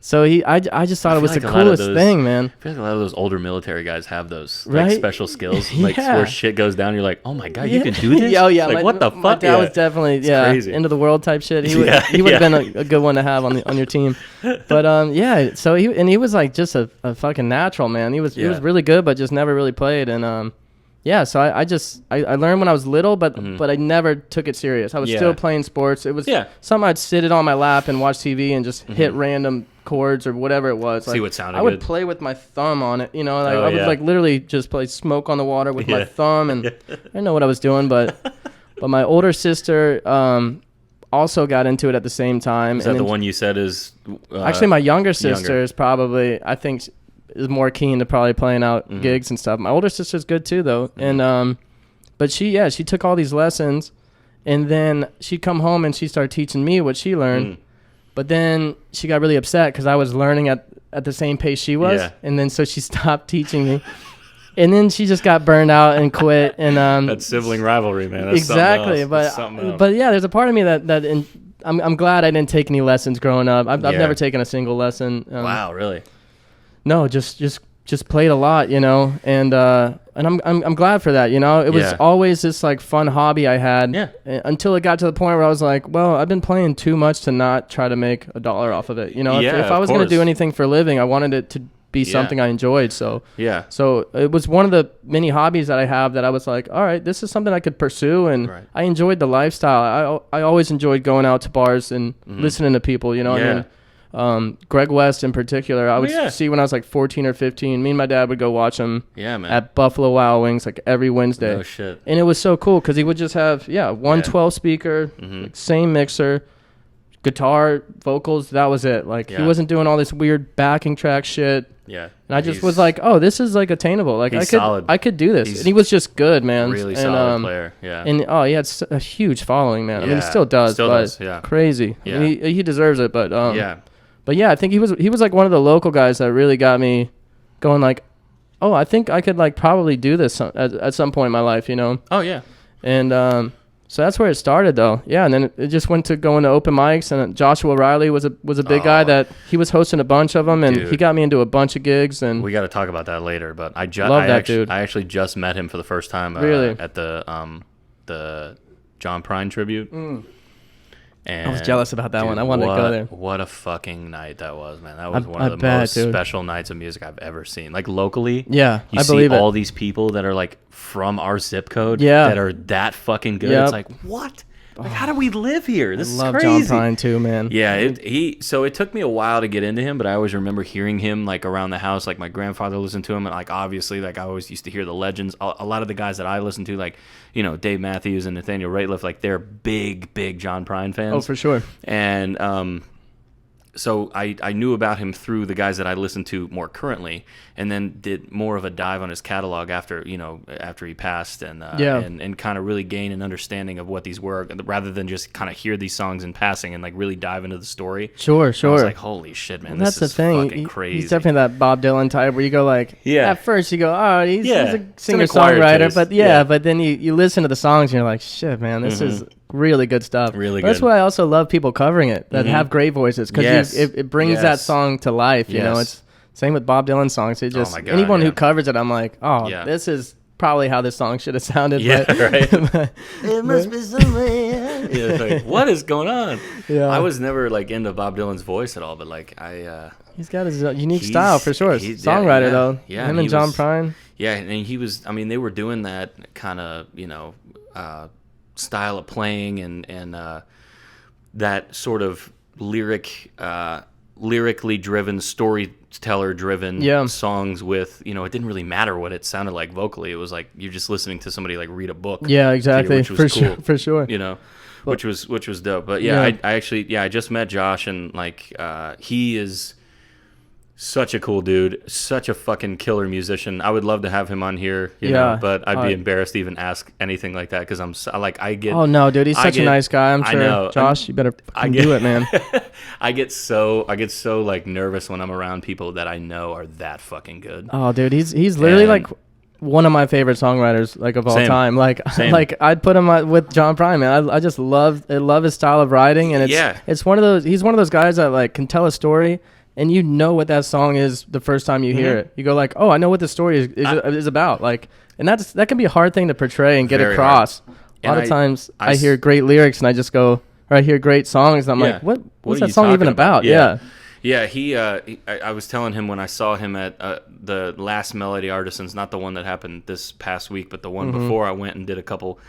So I just thought it was like the coolest thing, man. I feel like a lot of those older military guys have those like special skills, like where shit goes down. You're like, oh my god, you can do this. Like, what the fuck? My dad was definitely crazy. Into the world type shit. He would have been a good one to have on your team. But So he was like just a fucking natural, man. He was really good, but just never really played. And so I learned when I was little, but I never took it serious. I was still playing sports. It was something I'd sit it on my lap and watch TV and just hit random chords or whatever it was. See what sounded good. I would play with my thumb on it, I would like literally just play Smoke on the Water with my thumb, and I didn't know what I was doing, but my older sister also got into it at the same time. Is that the one you said is actually my younger sister is probably, I think, is more keen to probably playing out gigs and stuff. My older sister's good too though. And but she took all these lessons, and then she'd come home and she started teaching me what she learned. But then she got really upset because I was learning at the same pace she was, and then so she stopped teaching me. And then she just got burned out and quit. And that sibling rivalry, man. That's exactly. But yeah, there's a part of me that I'm glad I didn't take any lessons growing up. I've never taken a single lesson. Wow, really? No, just played a lot, and I'm glad for that, It was always this like fun hobby I had until it got to the point where I was like, well, I've been playing too much to not try to make $1 off of it. If I was going to do anything for a living, I wanted it to be something I enjoyed. So it was one of the many hobbies that I have that I was like, all right, this is something I could pursue, and I enjoyed the lifestyle. I always enjoyed going out to bars and listening to people, I mean, Greg West in particular, I would see when I was like 14 or 15. Me and my dad would go watch him at Buffalo Wild Wings like every Wednesday. Oh, shit. And it was so cool because he would just have, 12 speaker, like, same mixer, guitar, vocals, that was it. Like, he wasn't doing all this weird backing track shit. Yeah. And I just was like, oh, this is like attainable. Like, I could do this. And he was just good, man. Really solid player. Yeah. And he had a huge following, man. I mean, he still does. Crazy. Yeah. I mean, he deserves it, but But yeah, I think he was like one of the local guys that really got me going like, oh, I think I could like probably do this at some point in my life, you know? Oh, yeah. And so that's where it started, though. Yeah, and then it just went to going to open mics, and Joshua Riley was a big guy that he was hosting a bunch of them, and he got me into a bunch of gigs. And we got to talk about that later, but I actually just met him for the first time at the John Prine tribute. And I was jealous about that one. I wanted to go there. What a fucking night that was, man. That was one of the most special nights of music I've ever seen. Like, locally, I see believe all these people that are, like, from our zip code that are that fucking good. It's like, what? Like, how do we live here? This is crazy. I love John Prine, too, man. Yeah, so it took me a while to get into him, but I always remember hearing him, like, around the house. Like, my grandfather listened to him, and, like, obviously, like, I always used to hear the legends. A lot of the guys that I listened to, like, you know, Dave Matthews and Nathaniel Rateliff, like, they're big John Prine fans. Oh, for sure. And so I knew about him through the guys that I listened to more currently, and then did more of a dive on his catalog after he passed, and kind of really gain an understanding of what these were, rather than just kind of hear these songs in passing and like really dive into the story. Sure. I was like, holy shit, man, that's this is fucking crazy. He's definitely that Bob Dylan type where you go like, at first you go, oh, he's a singer-songwriter, but then you listen to the songs and you're like, shit, man, this is really good stuff. Really good. That's why I also love people covering it that have great voices, because it brings that song to life. You know, it's same with Bob Dylan songs. It just anyone who covers it, I'm like, this is probably how this song should have sounded. Yeah, right. It must be somewhere. Like, what is going on? Yeah, I was never like into Bob Dylan's voice at all, but like he's got his unique style for sure. Songwriter though. Yeah, him and John Prine. Yeah, and he was. I mean, they were doing that kind of style of playing and that sort of lyrically driven, storyteller driven songs with, it didn't really matter what it sounded like vocally. It was like you're just listening to somebody like read a book. Yeah, exactly. Which was cool. For sure. Which was dope. But I just met Josh, and like he is such a cool dude, such a fucking killer musician. I would love to have him on here, you know, but I'd be embarrassed to even ask anything like that, because I get. Oh no, dude, he's such a nice guy. I'm sure. I know. Josh, you better do it, man. I get so like nervous when I'm around people that I know are that fucking good. Oh, dude, he's literally like one of my favorite songwriters, like, of all time. Like I'd put him with John Prine, man. I just love his style of writing, and it's one of those. He's one of those guys that like can tell a story, and you know what that song is the first time you hear it. You go like, oh, I know what the story is about. Like, and that can be a hard thing to portray and get across. A lot of times I hear great lyrics and I just go, or I hear great songs and I'm like, what's that song even about? Yeah. I was telling him when I saw him at the last Melody Artisans, not the one that happened this past week, but the one before, I went and did a couple,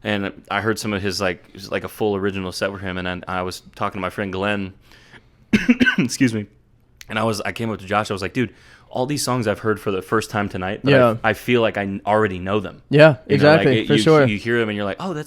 and I heard some of his like a full original set with him, and then I was talking to my friend Glenn, excuse me. And I came up to Josh. I was like, dude, all these songs I've heard for the first time tonight, but I feel like I already know them. Yeah, exactly, for sure. You hear them and you're like, oh,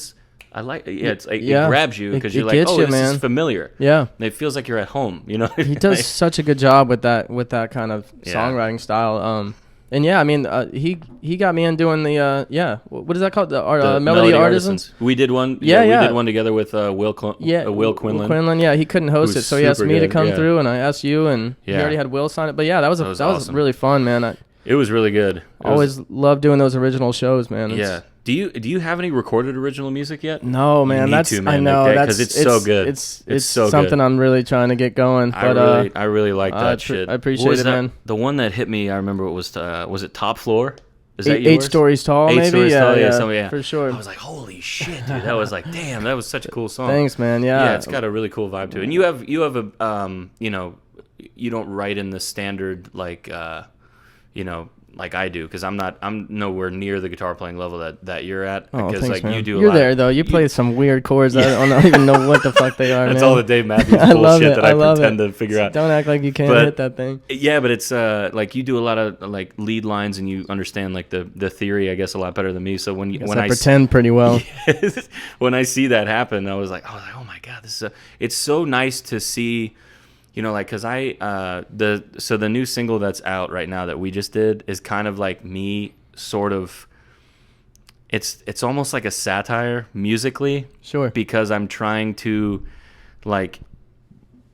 I like it. Yeah, it grabs you because you're like, oh, this is familiar. Yeah. And it feels like you're at home, you know? He does such a good job with that kind of songwriting style. And yeah, I mean, he got me in doing the what is that called? The Melody Artisans. We did one. We did one together with Will Quinlan. Will Quinlan. Yeah, he couldn't host it, so he asked me to come through, and I asked you, and he already had Will sign it. But yeah, that was awesome. Really fun, man. It was really good. Always love doing those original shows, man. Do you have any recorded original music yet? No, man. I know because it's so good. It's so something good. I'm really trying to get going. But I really like that shit. I appreciate it, man. The one that hit me, I remember it was it Top Floor? Is that yours? 8 Stories Tall, maybe? 8 Stories Tall, yeah, for sure. I was like, holy shit, dude. That was like, damn, that was such a cool song. Thanks, man. Yeah, it's got a really cool vibe to it. And you have a you don't write in the standard like like I do, because I'm nowhere near the guitar playing level that you're at. Oh, because thanks, like man. you do. You're there though. You play some weird chords. Yeah. I don't even know what the fuck they are. That's man. all the Dave Matthews I love bullshit it. that I pretend to figure out. Don't act like you can't hit that thing. Yeah, but it's like you do a lot of like lead lines, and you understand like the theory, I guess, a lot better than me. So when I pretend pretty well. When I see that happen, I was like, oh my god, it's so nice to see. Like, because the new single that's out right now that we just did is kind of like me sort of, it's almost like a satire musically. Sure. Because I'm trying to, like,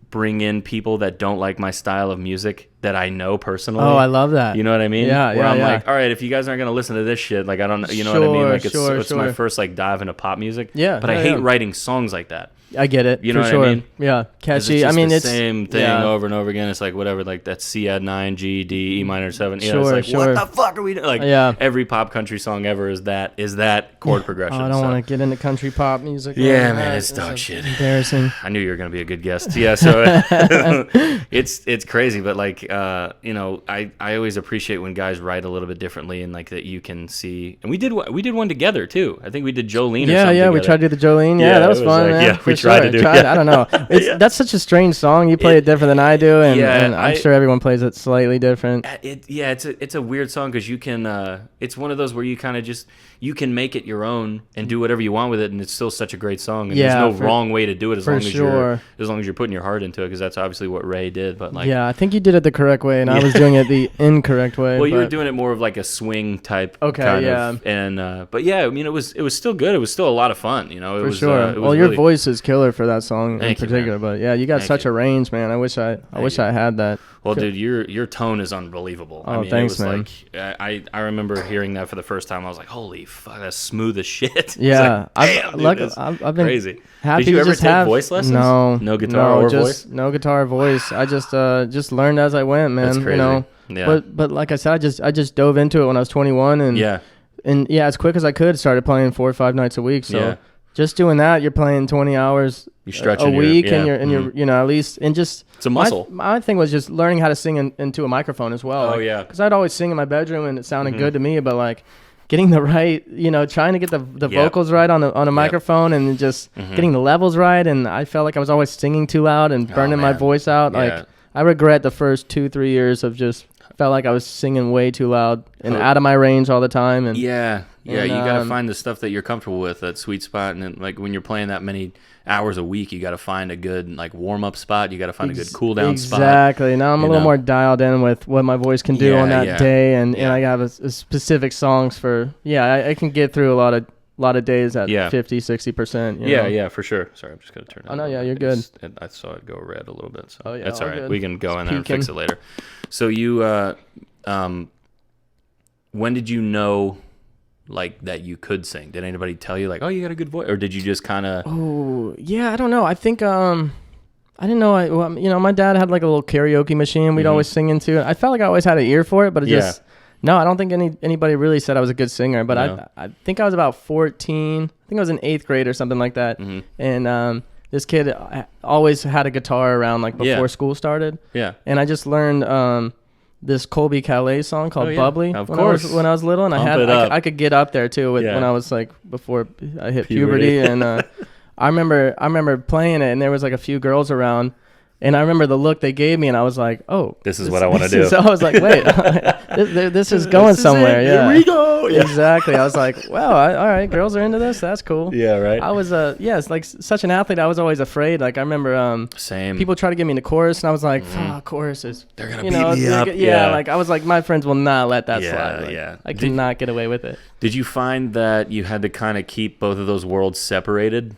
bring in people that don't like my style of music that I know personally. Oh, I love that. You know what I mean? Yeah, Where I'm yeah. like, all right, if you guys aren't going to listen to this shit, like, I don't know, you know what I mean? Like, it's my first, like, dive into pop music. Yeah. But I hate writing songs like that. I get it. You know for what sure. I mean? Yeah, catchy. It's I mean, the it's same thing over and over again. It's like whatever, like that C add 9, G, D, E minor 7. Yeah, it's like what the fuck are we doing? Like every pop country song ever is that chord progression. Oh, I don't want to get into country pop music. Yeah, man, it's dog shit. Embarrassing. I knew you were gonna be a good guest. Yeah, so it's crazy, but like I always appreciate when guys write a little bit differently, and like that you can see. And we did one together too. I think we did Jolene. Or something together. We tried to do the Jolene. Yeah, that was fun. Like, man, we tried to do. I don't know. That's such a strange song. You play it different than I do, and I'm sure everyone plays it slightly different. It's a weird song because you can. It's one of those where you kind of just you can make it your own and do whatever you want with it, and it's still such a great song. And there's no wrong way to do it as long as you're putting your heart into it, because that's obviously what Ray did. But like, I think you did it the correct way, and I was doing it the incorrect way. Well, you were doing it more of like a swing type. Kind of, and but yeah, I mean, it was still good. It was still a lot of fun. It was well, your voice is killer for that song in particular. But yeah, you got such a range, man. I wish I had that. Well, dude, your tone is unbelievable. Oh, thanks, man. Like, I remember hearing that for the first time. I was like, holy fuck, that's smooth as shit. Yeah, like, I've been crazy. Happy Did you ever just take have voice lessons? No guitar or voice. No guitar or voice. I just learned as I went, man. That's crazy. Yeah. But like I said, I just dove into it when I was 21, and as quick as I could, started playing 4 or 5 nights a week. So just doing that, you're playing 20 hours a week, and you're at least, and just it's a muscle. My thing was just learning how to sing into a microphone as well. Because I'd always sing in my bedroom and it sounded good to me, but like getting the right, trying to get the vocals right on a microphone, and just getting the levels right, and I felt like I was always singing too loud and burning my voice out. Like I regret the first 2-3 years of just felt like I was singing way too loud and out of my range all the time. And you gotta find the stuff that you're comfortable with, that sweet spot. And then, like, when you're playing that many hours a week, you gotta find a good like warm up spot. You gotta find a good cool down spot. Exactly. Now I'm a little more dialed in with what my voice can do on that day, and I have a specific songs for. I can get through a lot of days at 50-60%. Yeah, for sure. Sorry, I'm just gonna turn it. Oh no, you're good. I saw it go red a little bit. So that's all right. Good. We can go in there and fix it later. So you, when did you know, like, that you could sing? Did anybody tell you, like, oh, you got a good voice, or did you just kind of? Oh yeah, I don't know. I think I didn't know. My dad had like a little karaoke machine we'd always sing into. I felt like I always had an ear for it, but it just. No, I don't think anybody really said I was a good singer, but I think I was about 14. I think I was in 8th grade or something like that. And this kid always had a guitar around like before school started. Yeah. And I just learned this Colby Calais song called Bubbly when I was little, and I could get up there too when I was like before I hit puberty. And I remember playing it, and there was like a few girls around. And I remember the look they gave me, and I was like, "Oh, this is what I want to do." So I was like, "Wait, this is going somewhere." Yeah, here we go. Yeah. Exactly. I was like, "Wow, all right, girls are into this. That's cool." Yeah, right. I was it's like such an athlete. I was always afraid. Like I remember, same. People try to get me into chorus, and I was like, choruses. They're gonna beat me up. Yeah, like I was like, my friends will not let that slide. Like, I cannot get away with it. Did you find that you had to kind of keep both of those worlds separated?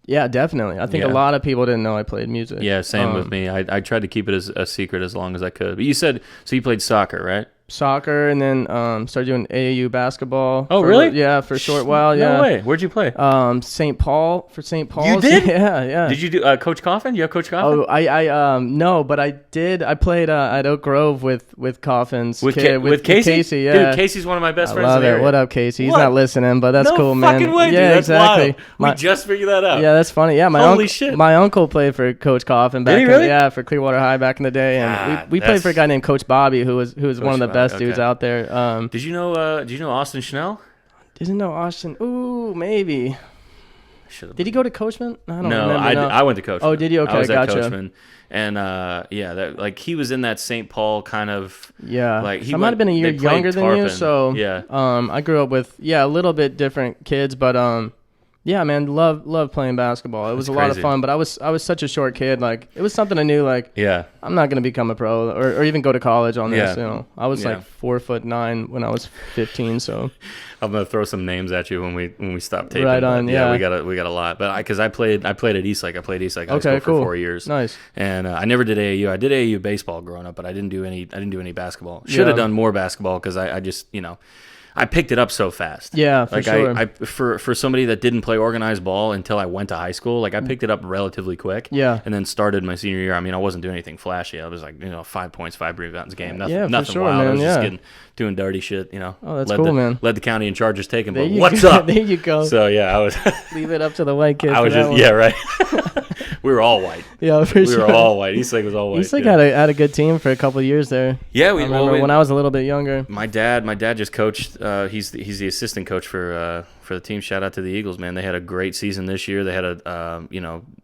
Yeah, definitely. I think a lot of people didn't know I played music. Yeah, same with me. I tried to keep it as a secret as long as I could. But you said, so you played soccer, right? Soccer, and then started doing AAU basketball. Oh, really? Yeah, for a short while. Yeah. No way. Where'd you play? St. Paul for St. Paul's. You did? Yeah. Did you do Coach Coffin? You have Coach Coffin? Oh, I no, but I did. I played at Oak Grove with Coffin's with kid, with Casey. Yeah, dude, Casey's one of my best friends. Love in the area. What up, Casey? He's not listening, but that's cool, man. No fucking way, dude. Yeah, That's exactly. Wild. We just figured that out. Yeah, that's funny. Yeah, Holy shit. My uncle played for Coach Coffin back. Did he really? For Clearwater High back in the day, and we played for a guy named Coach Bobby, who was one of the best dudes out there. Did you know Austin Schnell? Didn't know Austin. Ooh, maybe. Did he go to Coachman? I don't remember. I went to Coachman. Oh, did you? Okay, I was gotcha. at Coachman. And that, like, he was in that St. Paul kind of like I might have been a year younger than you, so I grew up with a little bit different kids, but yeah, man, love playing basketball. It was a lot of fun, but I was such a short kid. Like, it was something I knew. Like, I'm not gonna become a pro or even go to college on this. You know, I was like 4'9" when I was 15. So I'm gonna throw some names at you when we stop taping. Right on. We got a lot. But because I played at Eastlake. I played Eastlake High School for 4 years. Nice. And I never did AAU. I did AAU baseball growing up, but I didn't do any basketball. Should have done more basketball because I just I picked it up so fast. Yeah, for sure. I for somebody that didn't play organized ball until I went to high school, like I picked it up relatively quick. Yeah. And then started my senior year. I mean, I wasn't doing anything flashy. I was like, 5 points, 5 rebounds a game. Nothing for sure, wild. Man, I was just doing dirty shit, Oh, that's cool, man. Led the county in charges taken, but what's up? There you go. So I was leave it up to the white kids. I was right. We were all white. Yeah, for sure. We were all white. Eastlake was all white. Eastlake had a good team for a couple of years there. Yeah, I remember when I was a little bit younger. My dad just coached. He's the assistant coach for the team. Shout out to the Eagles, man. They had a great season this year. They had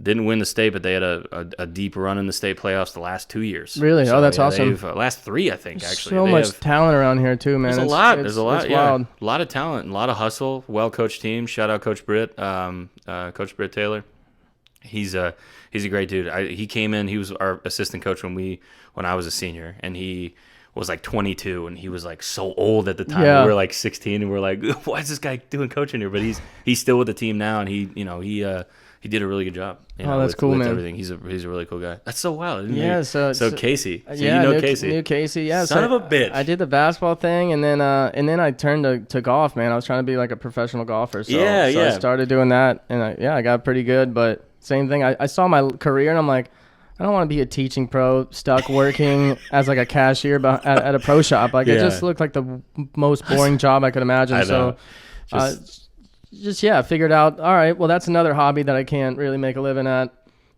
didn't win the state, but they had a deep run in the state playoffs the last 2 years. Really? So, that's awesome. Last 3, I think. Actually, so much talent around here too, man. There's a lot. There's a lot. It's wild. A lot of talent, a lot of hustle. Well coached team. Shout out Coach Britt. Coach Britt Taylor. He's a great dude. He came in. He was our assistant coach when I was a senior, and he was like 22, and he was like so old at the time. Yeah. We were like 16, and we're like, why is this guy doing coaching here? But he's still with the team now, and he did a really good job. That's cool, with man. Everything. He's a really cool guy. That's so wild. So Casey. So Casey. Knew Casey. Yeah. Son of a bitch. I did the basketball thing, and then I turned to golf, man. I was trying to be like a professional golfer. So, I started doing that, and I got pretty good, but. Same thing. I saw my career, and I'm like, I don't want to be a teaching pro stuck working as like a cashier at a pro shop. Like, it just looked like the most boring job I could imagine. Figured out, all right, well, that's another hobby that I can't really make a living at,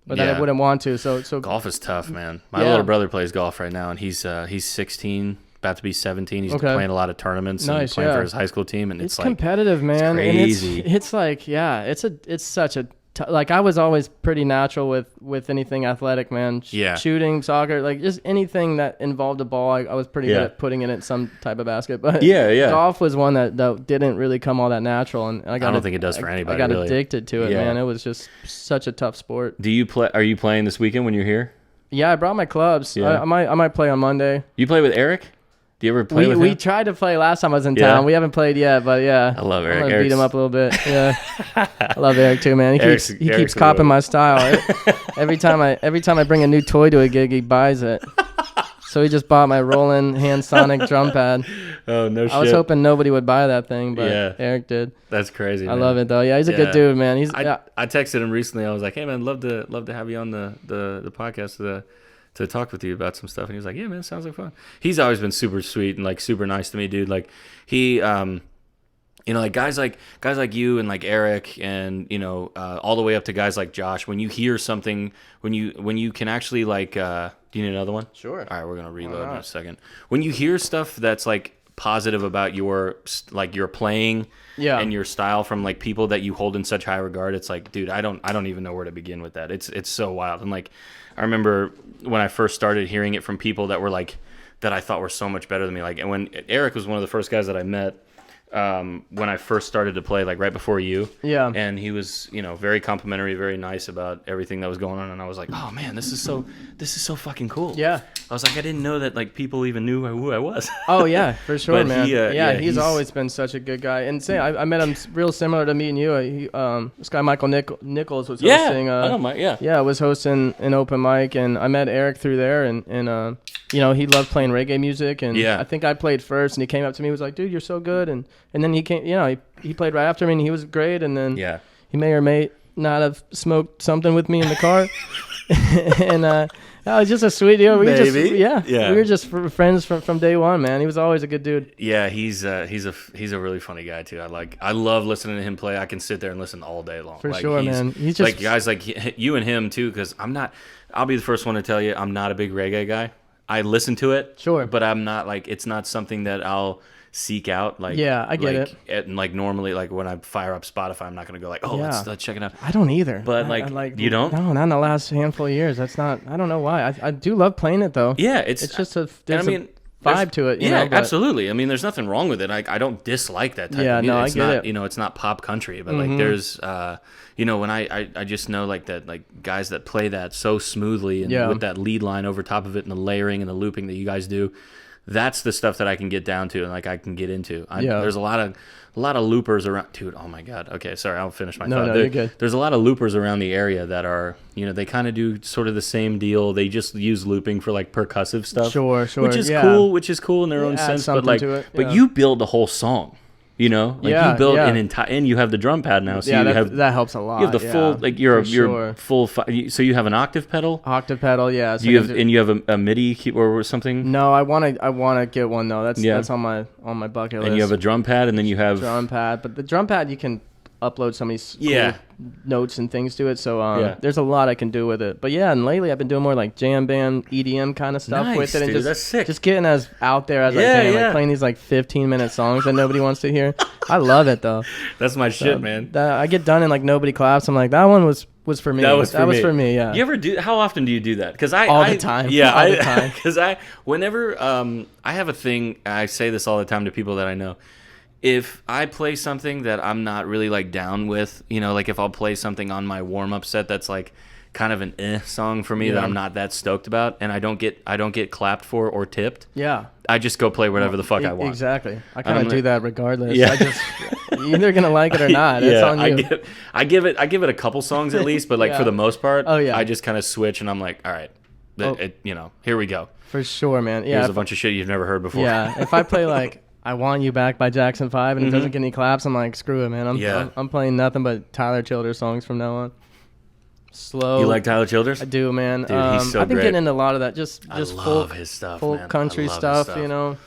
but that I wouldn't want to. So golf is tough, man. My little brother plays golf right now, and he's 16. About to be 17. He's playing a lot of tournaments and playing for his high school team, and it's like competitive, man. It's crazy. And it's like, it's such a like I was always pretty natural with anything athletic, man. Shooting, soccer, like just anything that involved a ball, I was pretty good at putting in some type of basket. But golf was one that didn't really come all that natural, and I don't think it does for anybody. I got addicted to it, man. It was just such a tough sport. Do you play? Are you playing this weekend when you're here? Yeah, I brought my clubs. I might play on Monday. You play with Eric? Do you ever play with him? We tried to play last time I was in town. We haven't played yet, but I love Eric. I'm gonna beat him up a little bit. Yeah, I love Eric too, man. He keeps copying my style. Every time I bring a new toy to a gig, he buys it. So he just bought my Roland Hand Sonic drum pad. Oh, no shit. I was hoping nobody would buy that thing, but Eric did. That's crazy, man. I love it, though. Yeah, he's a good dude, man. I texted him recently. I was like, hey, man, love to have you on the podcast to talk with you about some stuff. And he was like, yeah, man, sounds like fun. He's always been super sweet and like super nice to me, dude. Like he, like guys like you and like Eric and, all the way up to guys like Josh, when you hear something, when you can actually like, do you need another one? Sure. All right, we're going to reload in a second. When you hear stuff that's like positive about your playing and your style from like people that you hold in such high regard, it's like, dude, I don't even know where to begin with that. It's so wild. And like, I remember when I first started hearing it from people that were like, that I thought were so much better than me. Like, and when Eric was one of the first guys that I met, when I first started to play, like right before you. Yeah. And he was, very complimentary, very nice about everything that was going on. And I was like, oh man, this is so fucking cool. Yeah. I was like, I didn't know that like people even knew who I was. Oh yeah, for sure, man. He's always been such a good guy. And I met him real similar to me and you. This guy Michael Nichols was hosting. I know Mike. Was hosting an open mic, and I met Eric through there, and he loved playing reggae music, and I think I played first, and he came up to me, and was like, dude, you're so good, and then he came, he played right after me, and he was great, and then he may or may not have smoked something with me in the car, and that was just a sweet deal. We were just friends from day one, man. He was always a good dude. Yeah, he's a really funny guy too. I love listening to him play. I can sit there and listen all day long. For sure, man. He's just like guys like you and him too, because I'll be the first one to tell you, I'm not a big reggae guy. I listen to it. Sure. But I'm not like, it's not something that I'll seek out. Like, yeah, I get it. And like normally, like when I fire up Spotify, I'm not going to go like, oh, let's check it out. I don't either. But you don't? No, not in the last handful of years. That's not, I don't know why. I do love playing it though. Yeah. It's just a vibe to it. Absolutely. I mean, there's nothing wrong with it. I don't dislike that type of music. I get it. You know, it's not pop country, but like there's, you know, when I just know like that, like guys that play that so smoothly and with that lead line over top of it and the layering and the looping that you guys do, that's the stuff that I can get down to and like I can get into. There's a lot of loopers around, dude. Oh my god. Okay, sorry, I'll finish my thought. You're good. There's a lot of loopers around the area that are, you know, they kind of do sort of the same deal. They just use looping for like percussive stuff. Sure. Which is cool in their own sense. But like, but you build the whole song. You know, like you build an entire, and you have the drum pad now, so that helps a lot. You have the full, like you're full. So you have an octave pedal. Yeah. So you have a MIDI or something. No, I wanna get one though. That's on my bucket list. And you have a drum pad, and then you have drum pad. But the drum pad, you can upload some of these cool notes and things to it. So there's a lot I can do with it. But yeah, and lately I've been doing more like jam band, EDM kind of stuff with it, and dude, that's sick. Just getting as out there as I can, like playing these like 15-minute songs that nobody wants to hear. I love it though. That's my shit, man. I get done and like nobody claps. I'm like, that one was for me. That was for me. Yeah. You ever do? How often do you do that? Because all the time. Yeah, all the time. Because whenever I have a thing, I say this all the time to people that I know. If I play something that I'm not really like down with, you know, like if I'll play something on my warm-up set that's like kind of an song for me that I'm not that stoked about, and I don't get clapped for or tipped. Yeah. I just go play whatever the fuck I want. Exactly. I kind of do that regardless. Yeah. You're either gonna like it or not. It's on you. I give it a couple songs at least, but like for the most part, I just kind of switch and I'm like, all right, you know, here we go. For sure, man. Yeah. Here's a bunch of shit you've never heard before. Yeah. If I play like I Want You Back by Jackson 5 and it doesn't get any claps, I'm like, screw it, man. I'm playing nothing but Tyler Childers songs from now on. Slow. You like Tyler Childers? I do, man. Dude, he's so I've been great. getting into a lot of that. Just I folk, love his stuff, folk man. country stuff, you know.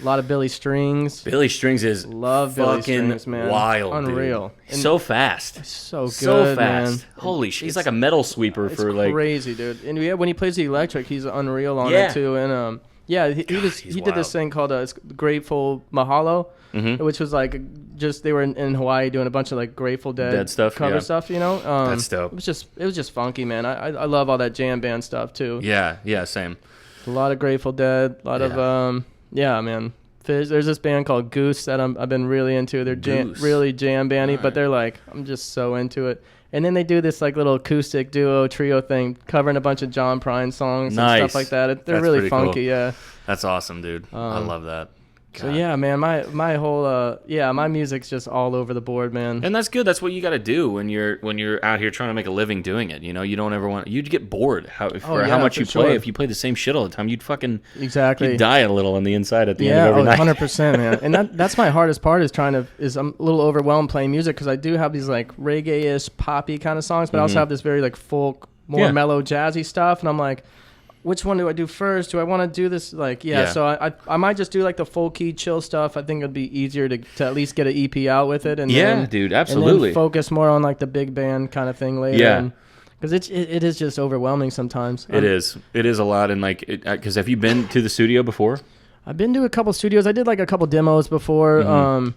A lot of Billy Strings. Billy Strings is love Billy Strings, man. Wild, unreal. Dude. So fast. So good, so fast. Man. Holy shit. He's like a metal sweeper for like. It's crazy, dude. And when he plays the electric, he's unreal on it too. And he did this thing called Grateful Mahalo, which was like they were in Hawaii doing a bunch of like Grateful Dead stuff, cover stuff, you know. That's dope. It was just funky, man. I love all that jam band stuff too. Yeah, same. A lot of Grateful Dead, a lot of man. There's this band called Goose that I've been really into. They're really jam bandy, but they're like, I'm just so into it. And then they do this like little acoustic duo trio thing, covering a bunch of John Prine songs and stuff like that. They're really funky, cool. Yeah. That's awesome, dude. I love that. God. So yeah, man, my whole my music's just all over the board, man. And that's good. That's what you got to do when you're out here trying to make a living doing it. You know, you don't ever you'd get bored how much you play. If you play the same shit all the time, you'd fucking you'd die a little on the inside at the end of every night. 100%, man. And that's my hardest part is I'm a little overwhelmed playing music because I do have these like reggae-ish poppy kind of songs, but I also have this very like folk, more mellow jazzy stuff, and I'm like, which one do I do first? Do I want to do this? Like, so I might just do like the folky chill stuff. I think it'd be easier to at least get an EP out with it. And then, dude, absolutely. And then focus more on like the big band kind of thing later. Yeah. Because it is just overwhelming sometimes. It is a lot. And like, because have you been to the studio before? I've been to a couple studios. I did like a couple demos before.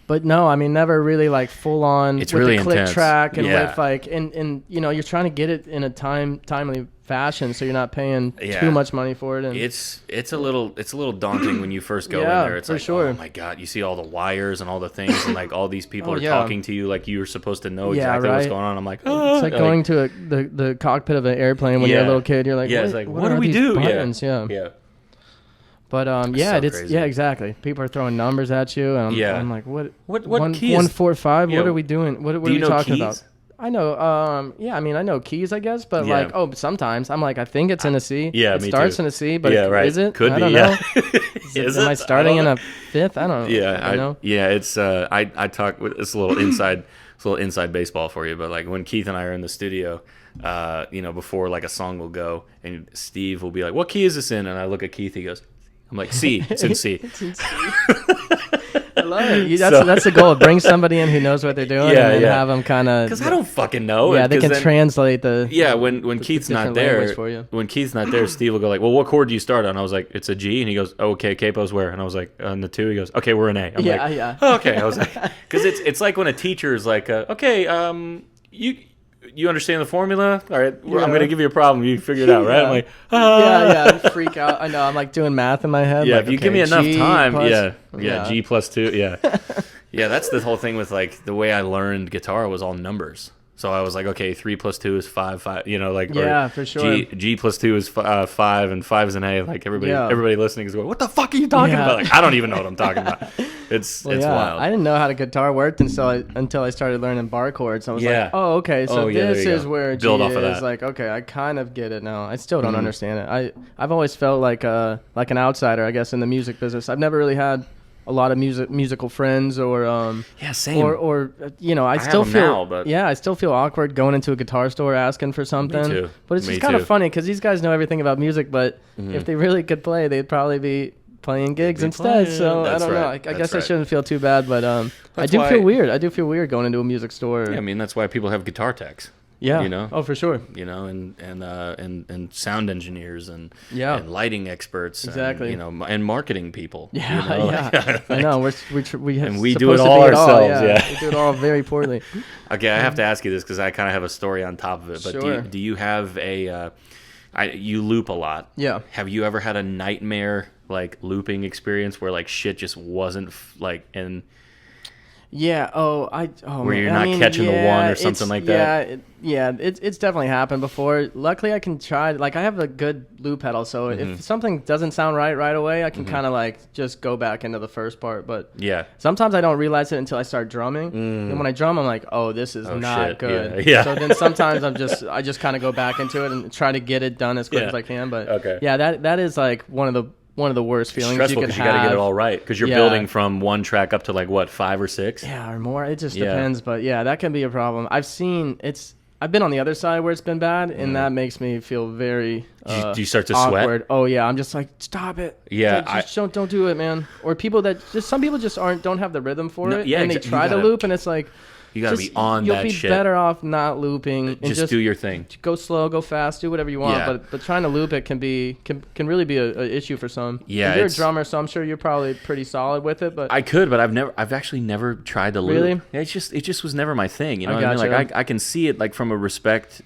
But no, I mean, never really like full on it's with really the click intense. Track and with like, and you know, you're trying to get it in a timely fashion, so you're not paying too much money for it. And it's a little daunting when you first go in there. It's like, sure. Oh my god, you see all the wires and all the things, and like all these people are talking to you like you're supposed to know exactly what's going on. I'm like, it's like going to the cockpit of an airplane when you're a little kid. You're like, it's like, what do we do? Buttons? Yeah. But exactly. People are throwing numbers at you, and I'm like, what keys? 145. What are we doing? What are we talking about? I know. I mean, I know keys, I guess, but like, sometimes I'm like, I think it's in a C. Yeah, it starts in a C, but is it? Could I don't know. Am I starting in a fifth? I don't know. Yeah, I know. Yeah, it's I talk. It's a little inside baseball for you, but like when Keith and I are in the studio, before like a song will go, and Steve will be like, "What key is this in?" And I look at Keith, he goes, I'm like, C. It's in C. It's in C. I love it. That's the goal. Bring somebody in who knows what they're doing, and then have them kind of. Because I don't fucking know. Yeah, they can translate the. Yeah, when Keith's not there, Steve will go like, "Well, what chord do you start on?" I was like, "It's a G," and he goes, "Oh, okay, capo's where?" And I was like, "On the 2." He goes, "Okay, we're an A." I'm like, "Oh, okay." I was like, because it's like when a teacher is like, "Okay, you understand the formula? All right, I'm going to give you a problem. You figure it out, right?" I'm like, I freak out. I know. I'm like doing math in my head. Yeah, like, if you give me enough time, G plus 2, yeah. That's the whole thing with like the way I learned guitar was all numbers. So I was like, okay, 3 plus 2 is 5, for sure. G plus 2 is 5, and 5 is an A. Like everybody listening is going, what the fuck are you talking about? Like I don't even know what I'm talking about. It's wild. I didn't know how the guitar worked until I started learning bar chords. I was like, oh, okay, so this is where G build off of is. that. Like, okay, I kind of get it now. I still don't understand it. I've always felt like an outsider, I guess, in the music business. I've never really had a lot of musical friends or same. Or I still feel awkward going into a guitar store asking for something. Me too. But it's just kind of funny because these guys know everything about music, but if they really could play, they'd probably be playing gigs instead. So I don't know. I guess I shouldn't feel too bad, but I do feel weird. I do feel weird going into a music store. Yeah, I mean that's why people have guitar techs. Yeah. Oh, for sure. And sound engineers and lighting experts. Exactly. And marketing people. Yeah. I know. We do it all ourselves. We do it all very poorly. Okay, I have to ask you this because I kind of have a story on top of it. But sure. do you have you loop a lot? Yeah. Have you ever had a nightmare like looping experience where like shit just wasn't Yeah. Where you're not catching the one or something like that. It's definitely happened before. Luckily, I can try. Like, I have a good loop pedal, so if something doesn't sound right away, I can kind of like just go back into the first part. But sometimes I don't realize it until I start drumming. And when I drum, I'm like, oh, this is not good. Yeah. So then sometimes I just kind of go back into it and try to get it done as quick as I can. But that is like one of the worst feelings stressful you can have. You got to get it all right because you're building from one track up to like what 5 or 6. Yeah, or more. It just depends, but that can be a problem. I've been on the other side where it's been bad, and that makes me feel very do you start to awkward. sweat? Oh yeah, I'm just like, stop it. Yeah, just don't do it, man. Or some people just don't have the rhythm for it, and they try to loop, and it's like. You gotta be on that shit. You'll be better off not looping and just do your thing. Go slow, go fast, do whatever you want. But trying to loop it can really be a issue for some. Yeah, you're a drummer, so I'm sure you're probably pretty solid with it. But I could, but I've actually never tried to loop. Really? Yeah, it just was never my thing. You know what I mean? Like I can see it like from a respect,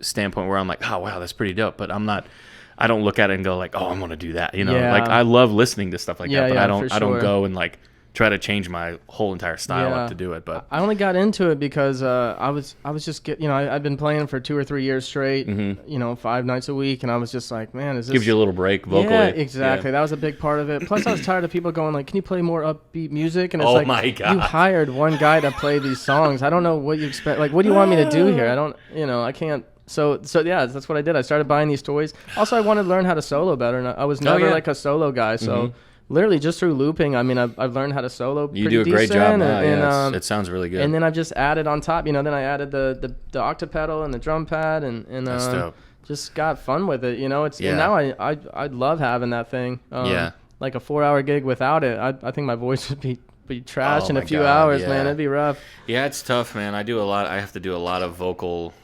standpoint where I'm like, oh wow, that's pretty dope. But I don't look at it and go like, oh, I'm gonna do that. Like I love listening to stuff like that, but I don't go and like try to change my whole entire style up to do it. But I only got into it because I was just I've been playing for 2 or 3 years straight, 5 nights a week, and I was just like, man, is this... Gives you a little break vocally. Yeah, exactly. That was a big part of it. Plus, I was tired of people going like, can you play more upbeat music? And it's my God. You hired one guy to play these songs. I don't know what you expect. Like, what do you want me to do here? I don't, I can't. So that's what I did. I started buying these toys. Also, I wanted to learn how to solo better, and I was never like a solo guy, so... Literally just through looping, I mean, I've learned how to solo pretty decent. You do a great job now, it sounds really good. And then I've just added on top, then I added the octave pedal and the drum pad and that's dope. Just got fun with it, and now I'd love having that thing. Like a 4-hour gig without it, I think my voice would be trash in a few hours, man. It'd be rough. Yeah, it's tough, man. I have to do a lot of vocal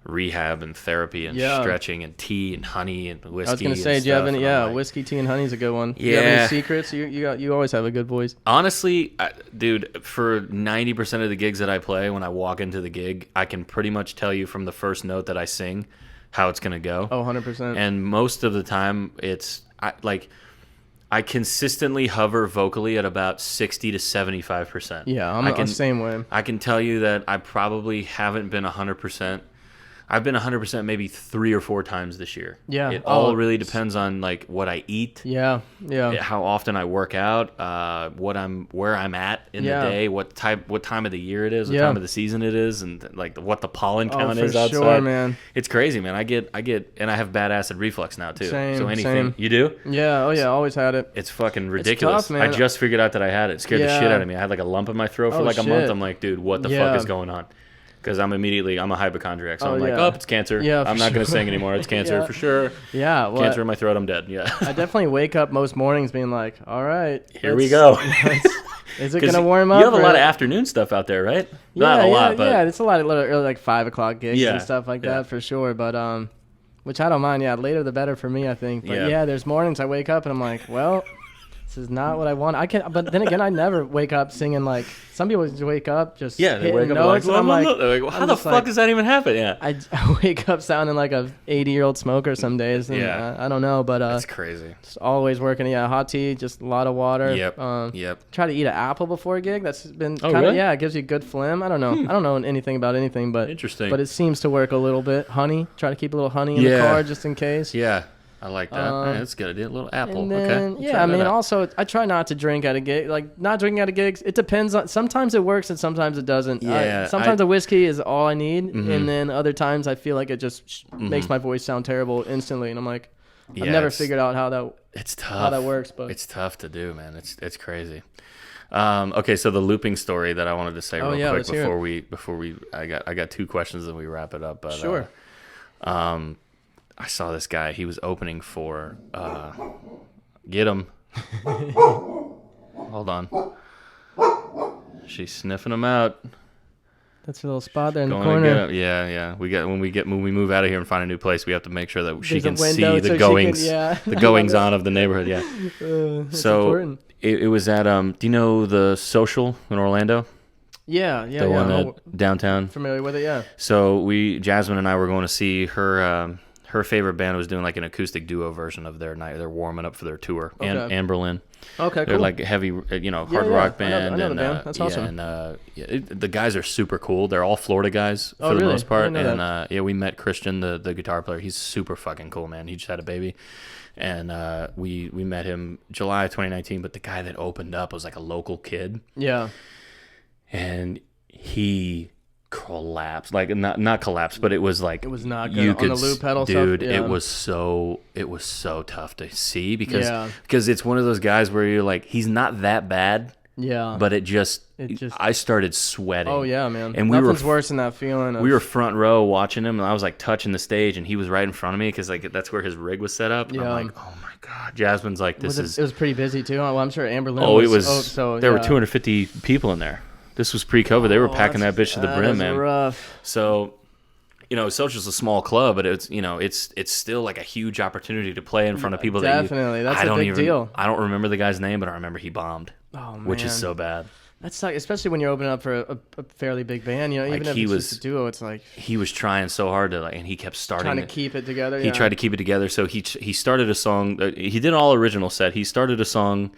rehab and therapy and stretching and tea and honey and whiskey. I was gonna say, do you have any? Whiskey, tea, and honey's a good one. Do you have any secrets? You always have a good voice. Honestly, dude, for 90% of the gigs that I play, when I walk into the gig, I can pretty much tell you from the first note that I sing how it's gonna go. Oh, 100%. And most of the time, I consistently hover vocally at about 60 to 75%. Yeah, I'm the same way. I can tell you that I probably haven't been 100%. I've been 100% maybe 3 or 4 times this year. Yeah. It all really depends on like what I eat. Yeah. How often I work out, where I'm at in the day, what time of the year it is, what time of the season it is, and like what the pollen count is outside. Sure, man. It's crazy, man. I get and I have bad acid reflux now too. Same. You do? Yeah. Oh yeah. Always had it. It's fucking ridiculous. It's tough, man. I just figured out that I had it. It scared the shit out of me. I had like a lump in my throat for like a month. I'm like, dude, what the fuck is going on? Because I'm a hypochondriac, so I'm yeah. like, it's cancer. Yeah, I'm not going to sing anymore. It's cancer for sure. Yeah, well, cancer in my throat. I'm dead. Yeah. I definitely wake up most mornings being like, all right, here we go. Is it going to warm up? You have a lot of afternoon stuff out there, right? Yeah, Not a lot, but it's a lot of early, like 5 o'clock gigs and stuff like that for sure. But which I don't mind. Yeah, later the better for me, I think. But there's mornings I wake up and I'm like, well, this is not what I want. But then again, I never wake up singing like some people just wake up just they wake up notes, like, and I'm like, well, how the fuck does that even happen? Yeah, I wake up sounding like a 80-year-old smoker some days. And, I don't know, but that's crazy. Just always working. Yeah, hot tea, just a lot of water. Yep. Try to eat an apple before a gig. That's been really? It gives you good phlegm. I don't know. I don't know anything about anything, but interesting. But it seems to work a little bit. Honey, try to keep a little honey in the car just in case. Yeah. I like that. That's good. A little apple. And then, okay. Also, I try not to drink at a gig. Like, not drinking at a gig, it depends on. Sometimes it works and sometimes it doesn't. Sometimes a whiskey is all I need, and then other times I feel like it just makes my voice sound terrible instantly, and I'm like, I've never figured out how that works. But it's tough to do, man. It's crazy. Okay, so the looping story that I wanted to say real quick before we I got 2 questions and we wrap it up. But, sure. I saw this guy. He was opening for Get Him. Hold on. She's sniffing him out. That's a little spot there in the corner. Yeah. When we move out of here and find a new place, we have to make sure that she can see the so goings the goings on of the neighborhood. Yeah. So it was at do you know the Social in Orlando? Yeah. The one at downtown. Familiar with it? Yeah. So Jasmine and I were going to see her. Her favorite band was doing like an acoustic duo version of their night. They're warming up for their tour. Okay. And Berlin. Okay, cool. They're like heavy, hard rock band. I know the band. That's awesome. And the guys are super cool. They're all Florida guys for the most part. And we met Christian, the guitar player. He's super fucking cool, man. He just had a baby. And we met him July of 2019. But the guy that opened up was like a local kid. Yeah. And he collapsed, like not collapsed, but it was like it was not good on the loop pedal dude stuff. It was so tough to see because it's one of those guys where you're like, he's not that bad, but it just I started sweating. Oh yeah, man. And nothing's worse than that feeling. We were front row watching him, and I was like touching the stage, and he was right in front of me because like that's where his rig was set up. Yeah. I'm like, oh my god. Jasmine's like, it was pretty busy too. Well, I'm sure Amberlin there were 250 people in there. This was pre-COVID. They were packing that bitch to the brim, man. Rough. So, Social's a small club, but it's still like a huge opportunity to play in front of people. Definitely, that's a big deal. I don't remember the guy's name, but I remember he bombed. Oh man, which is so bad. That's like, especially when you're opening up for a fairly big band. Even if it's just a duo, it's like he was trying so hard to and he kept trying to keep it together. He tried to keep it together, so he started a song. He did an all original set. He started a song.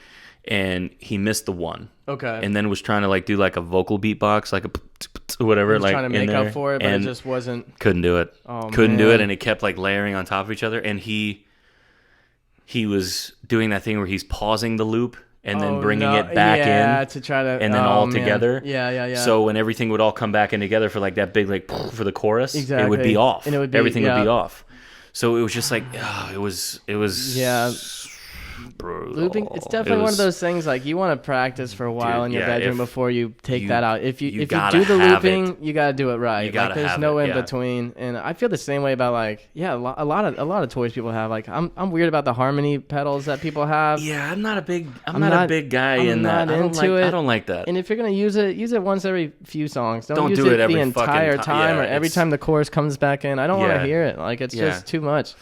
And he missed the one. Okay. And then was trying to do like a vocal beatbox, like a whatever. He was trying to make up for it, but it just wasn't. Couldn't do it. Oh, couldn't do it, and it kept layering on top of each other. And he was doing that thing where he's pausing the loop and then bringing it back in to try to, and then all together. Yeah. So when everything would all come back in together for like that big for the chorus, it would be off. And everything would be off. So it was just like it was. Yeah. Brutal. Looping, it's definitely one of those things like you want to practice for a while in your bedroom before you take that out. If you do the looping, you got to do it right. There's no in between. And I feel the same way about a lot of toys people have. Like I'm weird about the harmony pedals that people have. Yeah, I'm not a big guy in that. I don't like that. And if you're gonna use it once every few songs. Don't use it the entire time or every time the chorus comes back in. I don't want to hear it. Like it's just too much.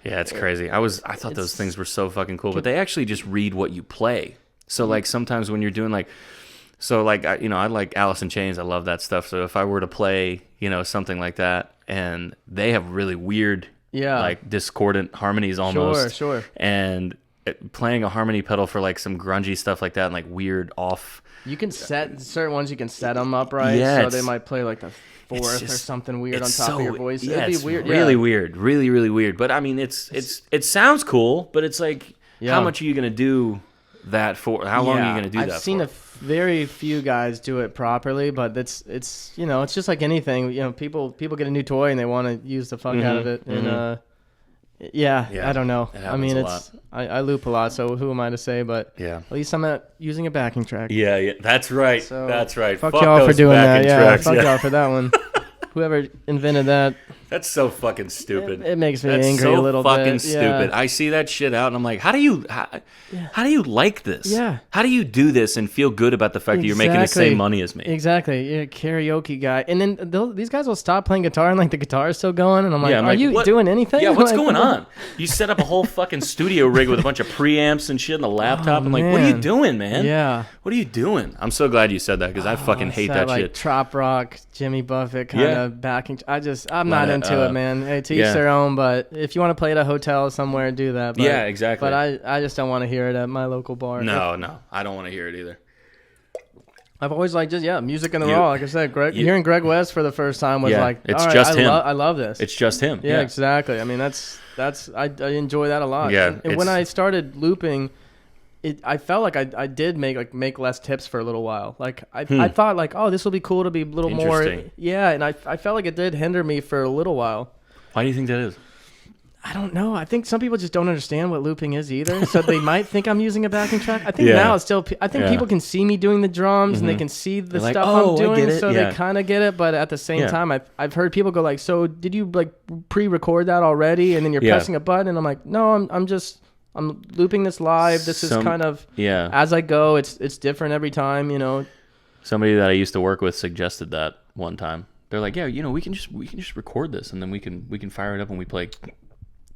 Yeah, it's crazy. I thought those things were so fucking cool, but they actually just read what you play. So like sometimes when you're doing I like Alice in Chains. I love that stuff. So if I were to play, something like that, and they have really weird, like discordant harmonies almost. Sure. And playing a harmony pedal for like some grungy stuff like that and like weird off. You can set certain ones. You can set them up right, so they might play like the fourth or something weird on top of your voice. Yeah, it'd be weird. Really weird. Really, really weird. But I mean, it sounds cool, but it's like, how much are you gonna do that for? How long are you gonna do that for? I've seen very few guys do it properly, but it's it's just like anything. People get a new toy and they want to use the fuck out of it, and I don't know. I mean, I loop a lot, so who am I to say? But at least I'm not using a backing track. Yeah, that's right. So that's right. Fuck y'all for doing that. Fuck y'all for that one. Whoever invented that. That's so fucking stupid. It makes me angry a little bit. That's so fucking stupid. Yeah. I see that shit out, and I'm like, how do you like this? Yeah. How do you do this and feel good about the fact that you're making the same money as me? Exactly. You're a karaoke guy. And then these guys will stop playing guitar, and like the guitar is still going, and I'm like, are you doing anything? Yeah, what's going on? You set up a whole fucking studio rig with a bunch of preamps and shit and a laptop. I'm like, what are you doing, man? Yeah. What are you doing? I'm so glad you said that because I fucking hate that shit. Trop rock, Jimmy Buffett kind of backing. I'm not into it, man. Hey, to each their own, but if you want to play at a hotel somewhere, do that. But, yeah, exactly. But I just don't want to hear it at my local bar. No, I don't want to hear it either. I've always liked music in the raw. Like I said, hearing Greg West for the first time was like, it's just him. I love this. It's just him. Yeah, exactly. I mean, I enjoy that a lot. Yeah, and when I started looping, I felt like I did make less tips for a little while. Like I thought like, oh, this will be cool to be a little more. Yeah, and I felt like it did hinder me for a little while. Why do you think that is? I don't know. I think some people just don't understand what looping is either. So they might think I'm using a backing track. I think now it's still. I think people can see me doing the drums and they can see the stuff I'm doing, so they kind of get it. But at the same time, I've heard people go like, "So did you like pre-record that already?" And then you're pressing a button, and I'm like, "No, I'm looping this live. This is kind of as I go. It's different every time, you know." Somebody that I used to work with suggested that one time. They're like, "Yeah, you know, we can just record this, and then we can fire it up when we play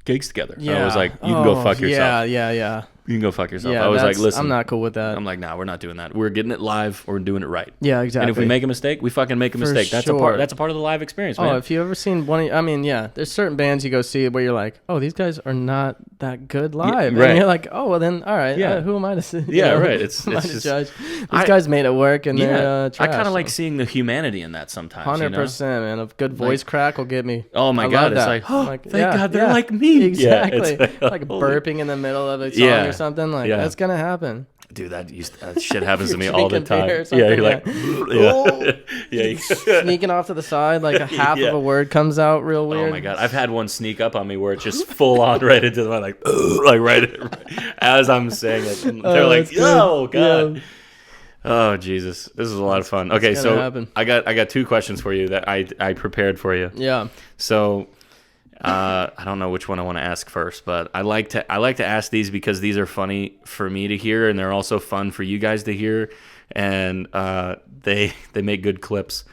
gigs together." Yeah. I was like, "You can go fuck yourself." Yeah. You can go fuck yourself. Yeah, I was like, "Listen, I'm not cool with that." I'm like, "Nah, we're not doing that. We're getting it live. Or we're doing it right." Yeah, exactly. And if we make a mistake, we fucking make a mistake. That's a part of the live experience, man. Oh, if you ever seen there's certain bands you go see where you're like, "Oh, these guys are not that good live." Yeah, right. And you're like, "Oh, well then, all right. Yeah. Who am I to see?" Right. It's just judge. These guys made it work, and they're trash. I kind of like seeing the humanity in that sometimes. 100%, man. A good voice crack will get me. Oh my god, it's like, oh, thank God, they're like me. Exactly. Like burping in the middle of a song or something. Like that's gonna happen. Dude, that shit happens to me all the time. Yeah, you're like, sneaking off to the side, like a half of a word comes out real weird. Oh my god, I've had one sneak up on me where it's just full on right into the like right as I'm saying it. And they're like, oh god. Yeah. Oh Jesus, this is a lot of fun. Okay, so I got two questions for you that I prepared for you. Yeah. So. I don't know which one I want to ask first, but I like to ask these because these are funny for me to hear, and they're also fun for you guys to hear, and they make good clips.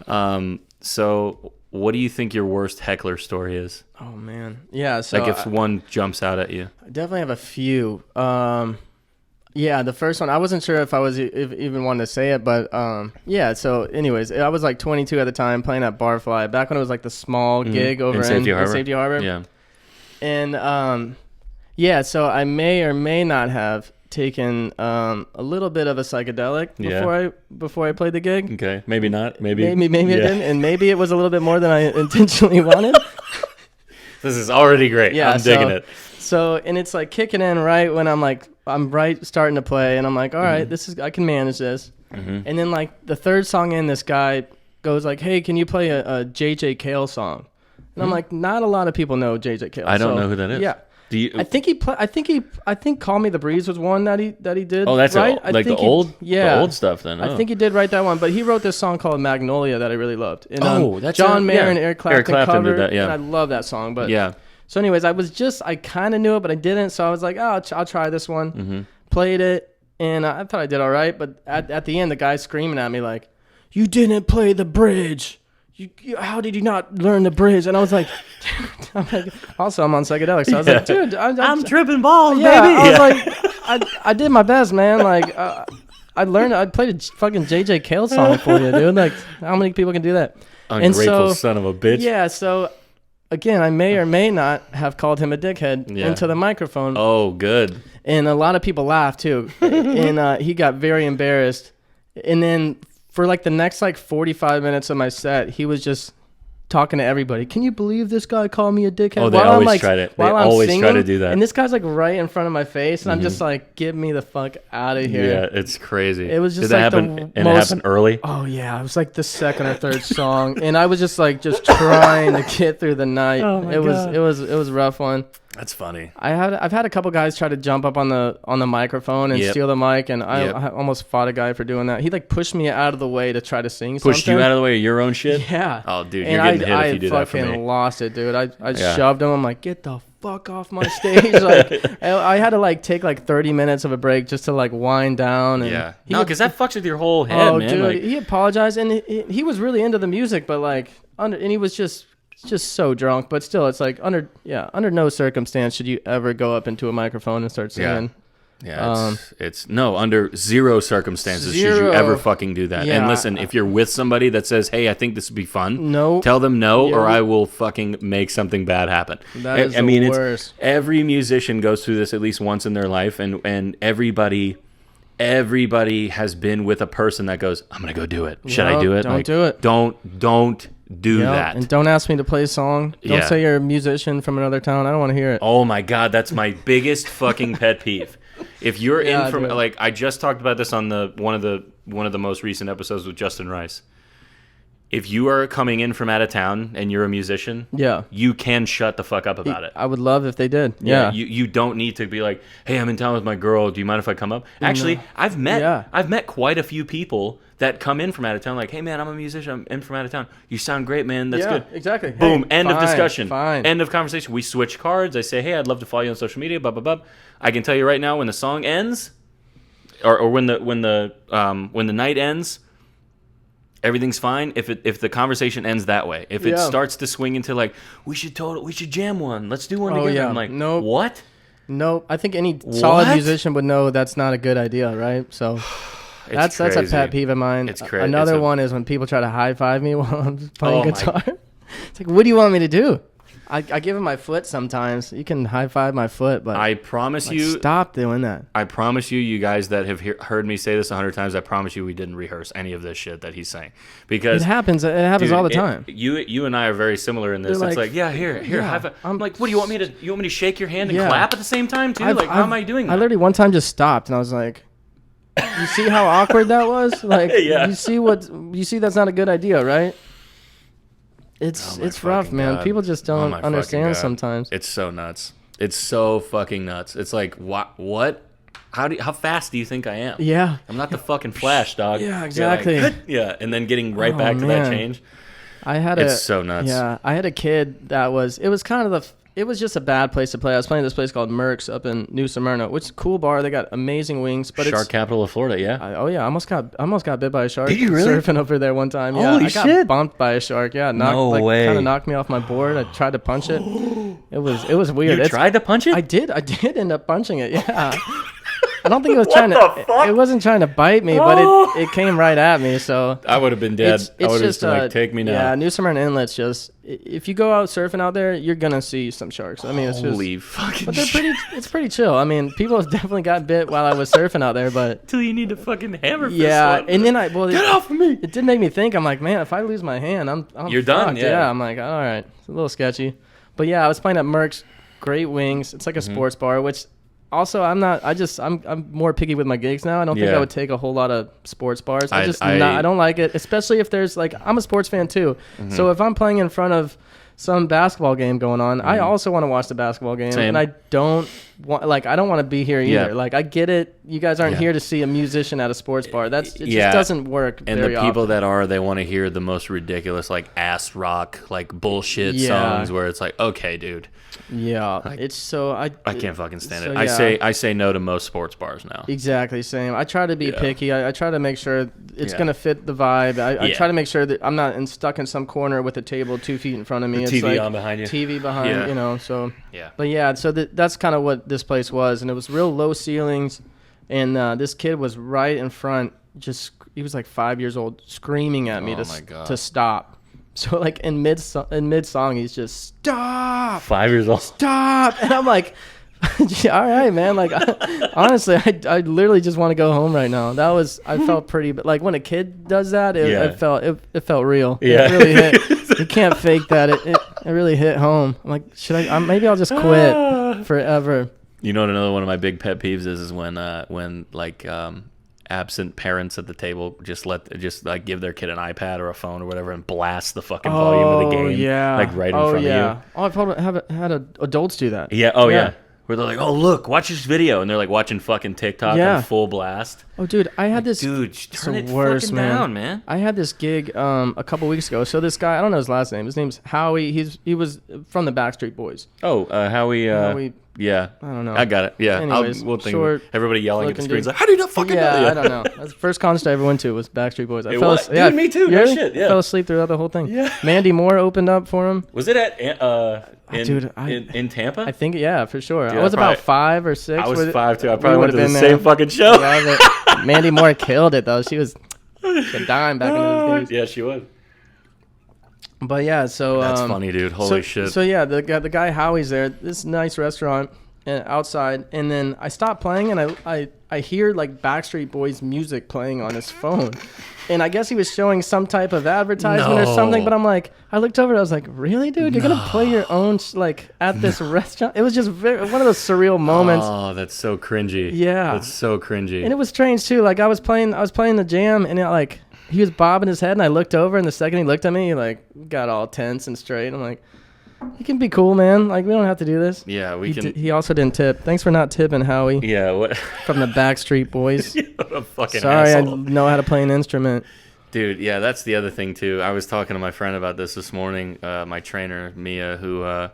So, what do you think your worst Heckler story is? Oh man, yeah. So like if one jumps out at you, I definitely have a few. Yeah, the first one, I wasn't sure if I was even wanted to say it, but yeah. So, anyways, I was like 22 at the time, playing at Barfly, back when it was like the small gig over in Safety Harbor. Yeah. And yeah, so I may or may not have taken a little bit of a psychedelic before I played the gig. Okay, maybe not. Maybe it didn't, and maybe it was a little bit more than I intentionally wanted. This is already great. Yeah, I'm digging it. So, and it's like kicking in right when I'm right starting to play, and I'm like, all right, I can manage this. And then like the third song in, this guy goes like, hey, can you play a J.J. Cale song? And I'm like, not a lot of people know J.J. Cale. I don't know who that is. Yeah. Do you? I think Call Me the Breeze was one that he did. Oh, that's right. the old stuff then. I think he did write that one, but he wrote this song called Magnolia that I really loved. And, that's John Mayer and Eric Clapton covered. Did that, yeah. And I love that song, but yeah. So anyways, I kind of knew it, but I didn't. So I was like, oh, I'll try this one. Played it, and I thought I did all right. But at the end, the guy's screaming at me like, you didn't play the bridge. How did you not learn the bridge? And I was like, also I'm on psychedelics. So I was like, dude, I'm tripping balls, baby. I was like, I did my best, man. Like, I played a fucking J.J. Cale song for you, dude. Like, how many people can do that? Ungrateful son of a bitch. Yeah, so... Again, I may or may not have called him a dickhead into the microphone. Oh, good. And a lot of people laughed, too. And he got very embarrassed. And then for, like, the next, 45 minutes of my set, he was just talking to everybody. Can you believe this guy called me a dickhead? Oh, they always try to. They always try to do that. And this guy's, right in front of my face. And I'm just like, get me the fuck out of here. Yeah, it's crazy. It was just Did that happen? And it happened early? Oh, yeah. It was like the second or third song. And I was just trying to get through the night. Oh my God. It was a rough one. That's funny. I've had a couple guys try to jump up on the microphone and steal the mic, and I almost fought a guy for doing that. He like pushed me out of the way to try to sing something. Pushed you out of the way of your own shit? Yeah. Oh, dude, you're getting hit if you do that for me. I fucking lost it, dude. I shoved him. I'm like, get the fuck off my stage. Like, I had to like take like 30 minutes of a break just to like wind down. And no, because that fucks with your whole head, man. Dude, like, he apologized, and he was really into the music, but like and he was just so drunk. But still, it's like under no circumstance should you ever go up into a microphone and start singing. Yeah, it's no, under zero circumstances should you ever fucking do that. And listen, if you're with somebody that says, hey, I think this would be fun, tell them no, or I will fucking make something bad happen. That is the worst. Every musician goes through this at least once in their life, and everybody has been with a person that goes, I'm going to go do it. Should I do it? Don't do it. Don't do that. And don't ask me to play a song. Don't say you're a musician from another town. I don't want to hear it. Oh my God, that's my biggest fucking pet peeve. If you're in from like, I just talked about this on one of the most recent episodes with Justin Rice. If you are coming in from out of town and you're a musician, you can shut the fuck up about it. I would love if they did. Yeah. You don't need to be like, hey, I'm in town with my girl. Do you mind if I come up? Actually, I've met quite a few people that come in from out of town like, hey, man, I'm a musician. I'm in from out of town. You sound great, man. That's good. Exactly. Boom. End of discussion. Fine. End of conversation. We switch cards. I say, hey, I'd love to follow you on social media, blah, blah, blah. I can tell you right now when the song ends or when the night ends, everything's fine if the conversation ends that way. If it starts to swing into like, we should jam one. Let's do one together. Yeah. I'm like, nope. What? Nope. I think any solid musician would know that's not a good idea, right? So that's a pet peeve of mine. It's crazy. Another one is when people try to high five me while I'm playing guitar. It's like, what do you want me to do? I give him my foot sometimes. You can high five my foot, but I promise you, stop doing that. I promise you guys that have heard me say this 100 times, I promise you we didn't rehearse any of this shit that he's saying, because it happens. It happens all the time. You and I are very similar in this. It's like, here, high five. I'm like, what do you want me to? You want me to shake your hand and clap at the same time too? How am I doing that? I literally one time just stopped and I was like, you see how awkward that was? Like, you see that's not a good idea, right? It's rough, man. God. People just don't understand sometimes. It's so nuts. It's so fucking nuts. It's like, what? How fast do you think I am? Yeah. I'm not the fucking Flash, dog. Yeah, exactly. Like, and then getting right back to that change. It's so nuts. Yeah, I had a kid that it was just a bad place to play. I was playing this place called Merck's up in New Smyrna, which is a cool bar. They got amazing wings, but shark capital of Florida. Yeah. I almost got bit by a shark. Did you really? Surfing over there one time. Holy I got bumped by a shark. Yeah. No way. Kind of knocked me off my board. I tried to punch it. It was weird. You tried to punch it? I did end up punching it. Yeah. I don't think it was trying to. It wasn't trying to bite me, but it came right at me. So I would have been dead. I would have been like, take me now. Yeah, New Smyrna Inlet's just. If you go out surfing out there, you're gonna see some sharks. I mean, it's just. Holy fucking. But it's pretty chill. I mean, people definitely got bit while I was surfing out there, but. Till you need to fucking hammer. Yeah, and then get off of me. It did make me think. I'm like, man, if I lose my hand, I'm you're fucked. done. Yeah. I'm like, all right, it's a little sketchy, but yeah, I was playing at Merck's. Great wings. It's like a sports bar, which. Also, I'm more picky with my gigs now. I don't think I would take a whole lot of sports bars. I don't like it, especially if there's like, I'm a sports fan too. Mm-hmm. So if I'm playing in front of some basketball game going on, I also want to watch the basketball game. Same. And I don't want to be here either. Yeah. Like, I get it. You guys aren't here to see a musician at a sports bar. It just doesn't work. And the people often. That are, they want to hear the most ridiculous, like ass rock, like bullshit songs where it's like, okay, dude. Yeah, I can't fucking stand it. I say no to most sports bars now. Exactly, same. I try to be picky. I try to make sure it's gonna fit the vibe. I try to make sure that I'm not stuck in some corner with a table 2 feet in front of me. The TV on behind you. TV behind, you know. So yeah. But yeah, so that's kind of what this place was, and it was real low ceilings, and this kid was right in front. He was like 5 years old, screaming at me to stop. So like in mid song, he's just stop. 5 years old. Stop, and I'm like, all right, man. Like honestly, I literally just want to go home right now. I felt pretty, but like when a kid does that, it felt real. Yeah, it really hit. You can't fake that. It really hit home. I'm like, maybe I'll just quit forever. You know what? Another one of my big pet peeves is when like absent parents at the table just like give their kid an iPad or a phone or whatever and blast the fucking volume of the game, like right in front of you. Oh, I've had adults do that. Yeah. Oh yeah. Where they're like, oh look, watch this video, and they're like watching fucking TikTok in full blast. Oh dude, I had this. Dude, turn it fucking down, man. I had this gig a couple weeks ago. So this guy, I don't know his last name. His name's Howie. He was from the Backstreet Boys. Oh, Howie. Howie. Yeah. I don't know. I got it. Yeah. Anyways, we'll think everybody yelling at the screens like, how do you not fucking know? Yeah, I don't know. That's the first concert I ever went to was Backstreet Boys. Dude, me too. No shit. Yeah. I fell asleep throughout the whole thing. Yeah. Mandy Moore opened up for him. Was it at in Tampa? I think for sure. Dude, I was about 5 or 6. I was 5 too. I probably went to the same fucking show. Love it. Mandy Moore killed it though. She was a dime back in those days. Yeah, she was. But yeah, so that's funny, dude. Holy shit. So yeah, the guy Howie's there. This nice restaurant outside, and then I stopped playing, and I hear like Backstreet Boys music playing on his phone, and I guess he was showing some type of advertisement or something. But I'm like, I looked over, I was like, really, dude? You're gonna play your own like at this restaurant? It was just one of those surreal moments. Oh, that's so cringy. Yeah, that's so cringy. And it was strange too. Like I was playing the jam, and like he was bobbing his head, and I looked over, and the second he looked at me, he like got all tense and straight. I'm like, you can be cool, man. Like, we don't have to do this. Yeah, He also didn't tip. Thanks for not tipping, Howie. Yeah, what? From the Backstreet Boys. What a fucking Sorry, asshole. I know how to play an instrument. Dude, yeah, that's the other thing, too. I was talking to my friend about this morning, my trainer, Mia, who, I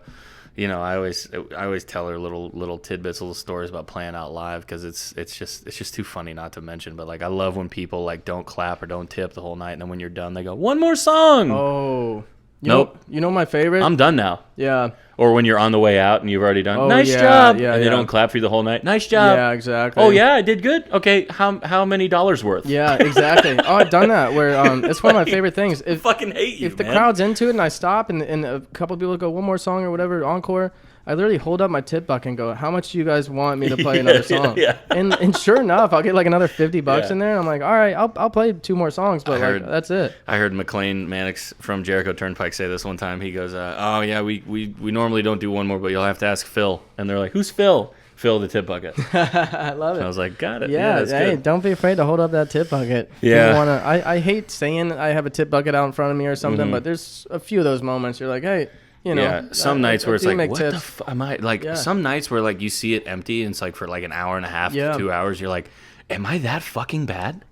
always tell her little tidbits, little stories about playing out live because it's just too funny not to mention. But, like, I love when people, like, don't clap or don't tip the whole night, and then when you're done, they go, one more song! Oh. Nope. You know my favorite? I'm done now. Yeah. Or when you're on the way out and you've already done, nice yeah, job, yeah, and they don't clap for you the whole night. Nice job. Yeah, exactly. Oh yeah, I did good. Okay, how many dollars worth? Yeah, exactly. Oh, I've done that. Where it's one of my favorite things. I fucking hate you. If the crowd's into it and I stop and a couple of people go one more song or whatever encore, I literally hold up my tip bucket and go, how much do you guys want me to play another song? Yeah. And sure enough, I'll get like another $50 in there. And I'm like, all right, I'll play 2 more songs, but that's it. I heard McLean Mannix from Jericho Turnpike say this one time. He goes, oh yeah, we normally don't do one more, but you'll have to ask Phil. And they're like, who's Phil? Phil the tip bucket. I love it. And I was like, got it. Yeah, that's hey, good. don't be afraid to hold up that tip bucket. Yeah. I hate saying I have a tip bucket out in front of me or something, but there's a few of those moments you're like, hey, you know, yeah, some nights where it's like, what tips. the fuck am I? Like, some nights where, like, you see it empty and it's, like, for, like, an hour and a half to 2 hours, you're like, am I that fucking bad?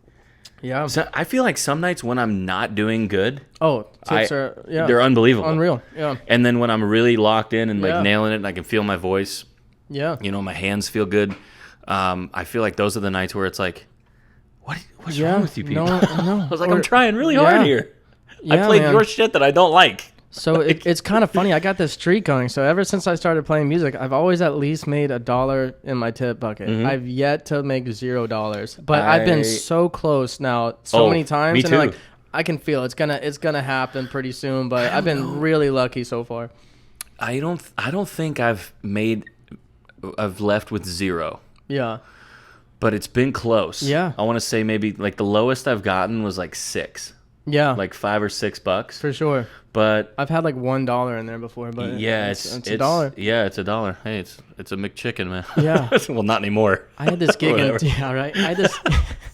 Yeah. So I feel like some nights when I'm not doing good, tips are, they're unbelievable. Unreal, yeah. And then when I'm really locked in and, like, nailing it and I can feel my voice, my hands feel good, I feel like those are the nights where it's like, what's wrong with you people? No. I was like, I'm trying really hard here. Yeah, I played your shit that I don't like. So it's kind of funny. I got this streak going. So ever since I started playing music, I've always at least made $1 in my tip bucket. I've yet to make $0, but I've been so close now many times. Me too. And like, I can feel it's gonna happen pretty soon. But I've been really lucky so far. I don't think I've left with 0. Yeah. But it's been close. Yeah. I want to say maybe like the lowest I've gotten was like 6. Yeah. Like $5 or $6. For sure. But I've had like $1 in there before, but yeah, it's $1. Yeah, it's $1. Hey, it's a McChicken, man. Yeah. Well, not anymore. I had this gig in right.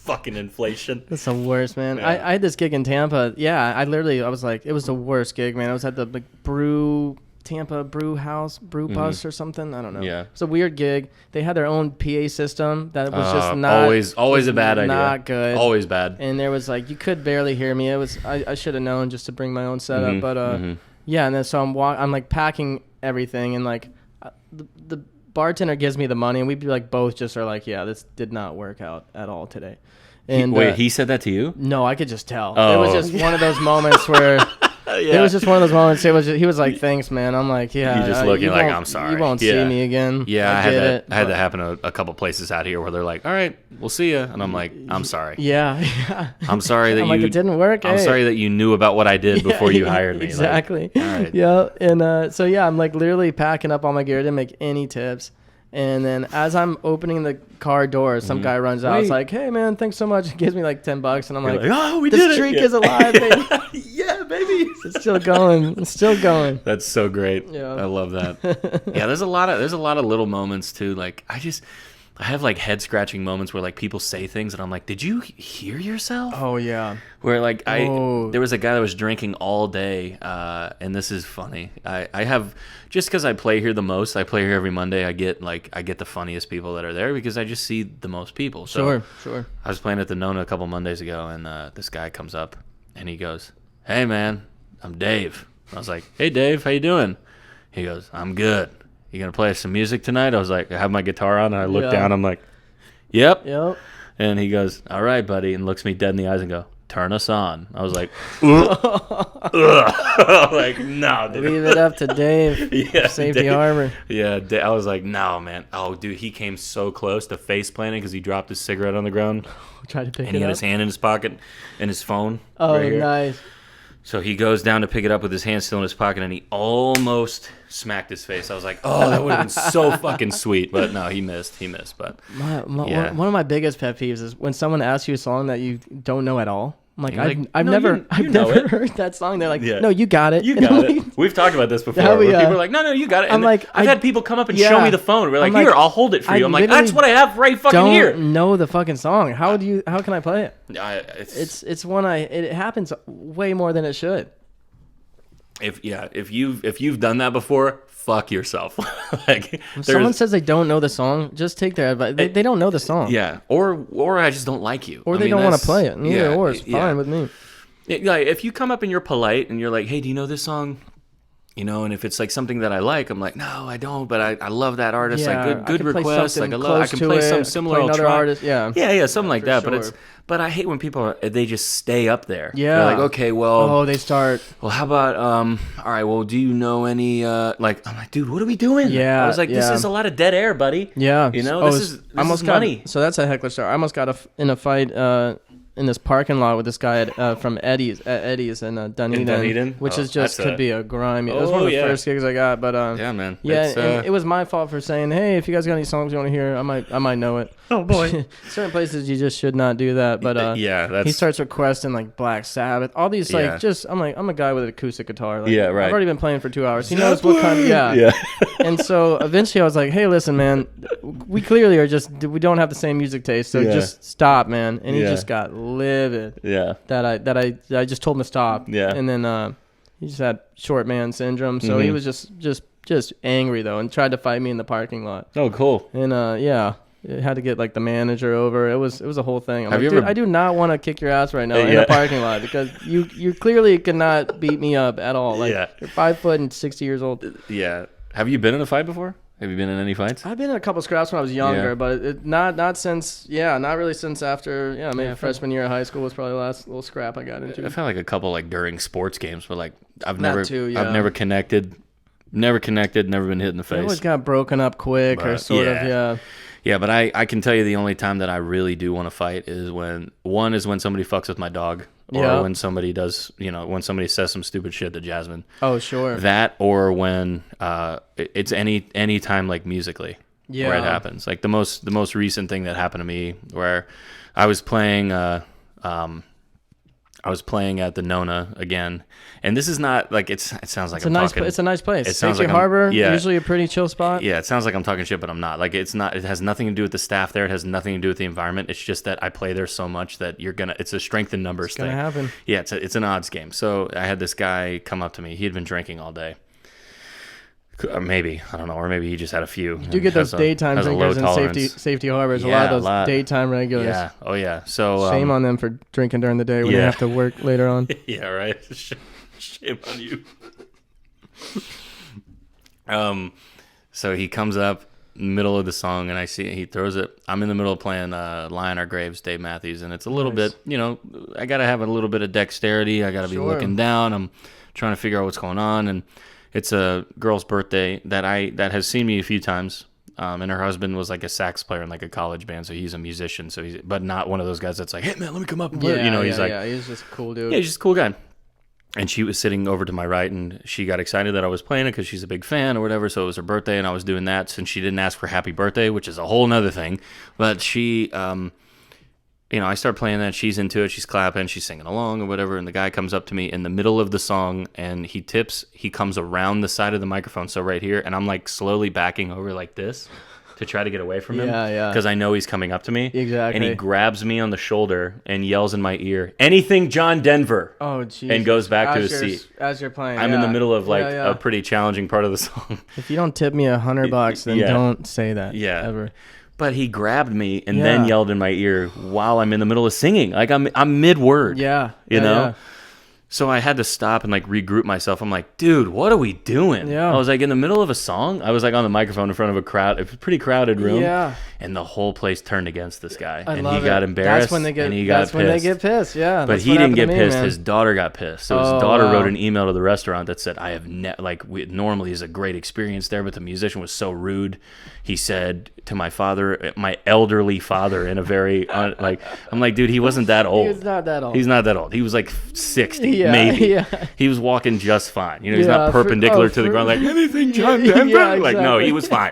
Fucking inflation. That's the worst, man. Yeah. I had this gig in Tampa. Yeah, I was like, it was the worst gig, man. I was at the Tampa brew bus or something. I don't know. Yeah. It's a weird gig. They had their own PA system that was just not always a bad idea. Not good. Always bad. And there was like, you could barely hear me. It was I should have known just to bring my own setup, but yeah, and then so I'm like packing everything, and like the bartender gives me the money, and we like both just are like, yeah, this did not work out at all today. And wait, he said that to you? No, I could just tell. Oh. It was just one of those moments where it was just one of those moments. He was like, thanks, man. I'm like, yeah. You just looking like, I'm sorry. You won't see me again. Yeah, I had that happen a couple places out here where they're like, all right, we'll see you. And I'm like, I'm sorry. Yeah. I'm sorry that like, it didn't work. I'm sorry that you knew about what I did before you hired me. Exactly. Like, all right. Yeah. And so, yeah, I'm like literally packing up all my gear. I didn't make any tips. And then as I'm opening the car door, some guy runs out. It's like, hey, man, thanks so much. He gives me like $10. And I'm like, oh, we did it. The streak is alive, baby. Yeah, baby. It's still going. It's still going. That's so great. Yeah. I love that. Yeah, there's a lot of little moments too. Like I have like head scratching moments where like people say things and I'm like, did you hear yourself? Oh yeah. Where like there was a guy that was drinking all day, and this is funny. I have, just because I play here the most, I play here every Monday. I get the funniest people that are there because I just see the most people. So Sure. I was playing at the Nona a couple Mondays ago, and this guy comes up and he goes, "Hey man, I'm Dave." I was like, "Hey Dave, how you doing?" He goes, "I'm good. You gonna play some music tonight?" I was like, I have my guitar on, and I look down. I'm like, "Yep." And he goes, "All right, buddy," and looks me dead in the eyes and go, "Turn us on." I was like, like, no, dude. Leave it up to Dave. Yeah, Safety Dave. harbor. Yeah, I was like, no, man. Oh, dude, he came so close to face planting because he dropped his cigarette on the ground. Tried to pick it up. And he had his hand in his pocket and his phone. Oh, right here. nice. So he goes down to pick it up with his hand still in his pocket, and he almost smacked his face. I was like, oh, that would have been so fucking sweet. But no, he missed. But yeah. One of my biggest pet peeves is when someone asks you a song that you don't know at all. I'm like, I've no, never you know it. heard that song. They're like, Yeah. no, you got it. You got it. We've talked about this before. Where people are like, no, you got it. And I'm like, I've had people come up and show me the phone. We're like, I'm here, like, I'll hold it for you. I'm like, literally that's what I have right fucking don't here. know the fucking song. How can I play it? It's It's it happens way more than it should. if you've done that before, fuck yourself. Like, If someone says they don't know the song, just take their advice. They don't know the song. yeah, or I just don't like you, Or they don't want to play it. Neither or. It's fine with me. Like, if you come up and you're polite and you're like, hey, do you know this song? You know, and if it's like something that I like, I'm like, no, I don't, but I love that artist. Yeah, like, good request. Like, I can to play it, some similar play another track. artist. Yeah, Something like that. sure. But I hate when people they just stay up there. Yeah. They're like, okay, well, they start. well, how about all right, well, do you know any like, I'm like, dude, what are we doing? Yeah, I was like, this is a lot of dead air, buddy. Yeah, You know, this is money. So that's a Heckler story. I almost got in a fight in this parking lot with this guy from Eddie's in Dunedin, which is just could be a grimy. It was one of the first gigs I got, but yeah, man, and it was my fault for saying, hey, if you guys got any songs you want to hear, I might know it. Oh boy, certain places you just should not do that. But he starts requesting like Black Sabbath, all these like I'm a guy with an acoustic guitar. Like, yeah, right. I've already been playing for 2 hours. He knows what kind. Yeah. And so eventually I was like, hey, listen, man, we clearly we don't have the same music taste, so just stop, man. And he just got livid. Yeah. That I just told him to stop. Yeah. And then he just had short man syndrome, so he was just angry though, and tried to fight me in the parking lot. Oh, cool. And it had to get like the manager over. It was a whole thing. I'm Have like, you dude, ever... I do not want to kick your ass right now in a parking lot because you clearly cannot beat me up at all. Like you're 5 foot and 60 years old. Yeah. Have you been in a fight before? Have you been in any fights? I've been in a couple scraps when I was younger, but not since not really since after maybe freshman year of high school was probably the last little scrap I got into. I've had like a couple like during sports games, but like I've That never too, yeah. I've never connected, never been hit in the face. It always got broken up quick or sort of. Yeah, but I can tell you the only time that I really do want to fight is when somebody fucks with my dog, or when somebody does, when somebody says some stupid shit to Jasmine. Oh, sure. That, or when it's any time like musically where it happens. Like the most recent thing that happened to me where I was playing at the Nona again, and this is not like it sounds like it's a nice place. It sounds Safety like Harbor, usually a pretty chill spot. Yeah, it sounds like I'm talking shit, but I'm not. Like it's not. It has nothing to do with the staff there. It has nothing to do with the environment. It's just that I play there so much that it's a strength in numbers thing. It's gonna happen. Yeah, it's an odds game. So I had this guy come up to me. He had been drinking all day. Maybe, I don't know, or maybe he just had a few. You do get those daytime drinkers in Safety Harbors. A lot of those daytime regulars. Yeah. Oh yeah. So shame on them for drinking during the day when they have to work later on. Yeah. Right. Shame on you. So he comes up middle of the song, and I see he throws it. I'm in the middle of playing "Lie on Our Graves," Dave Matthews, and it's a little bit. I gotta have a little bit of dexterity. I gotta be looking down. I'm trying to figure out what's going on, and it's a girl's birthday that has seen me a few times, and her husband was like a sax player in like a college band, so he's a musician. So but not one of those guys that's like, hey man, let me come up and play. He's just a cool dude. Yeah, he's just a cool guy. And she was sitting over to my right, and she got excited that I was playing it because she's a big fan or whatever. So it was her birthday, and I was doing that. Since she didn't ask for happy birthday, which is a whole nother thing, but she. I start playing that, she's into it, she's clapping, she's singing along or whatever, and the guy comes up to me in the middle of the song, and he comes around the side of the microphone, so right here, and I'm like slowly backing over like this, to try to get away from him. Yeah. Because I know he's coming up to me. Exactly. And he grabs me on the shoulder and yells in my ear, "Anything John Denver." Oh, jeez. And goes back to his seat. As you're playing. I'm in the middle of a pretty challenging part of the song. If you don't tip me $100, then don't say that. Yeah. Ever. But he grabbed me and then yelled in my ear while I'm in the middle of singing. Like I'm mid-word. Yeah. You know? Yeah. So I had to stop and like regroup myself. I'm like, dude, what are we doing? Yeah. I was like in the middle of a song. I was like on the microphone in front of a crowd, a pretty crowded room. Yeah. And the whole place turned against this guy. He got embarrassed. That's when they get pissed. That's when they get pissed. Yeah. But he didn't get pissed. His daughter got pissed. So his daughter wrote an email to the restaurant that said, normally is a great experience there, but the musician was so rude. He said to my father, my elderly father, in a very I'm like, dude, he wasn't that old. He's not that old. He's not that old. He was like 60, maybe. Yeah. He was walking just fine. You know, he's not perpendicular to the ground like anything John Denver. Exactly. Like, no, he was fine.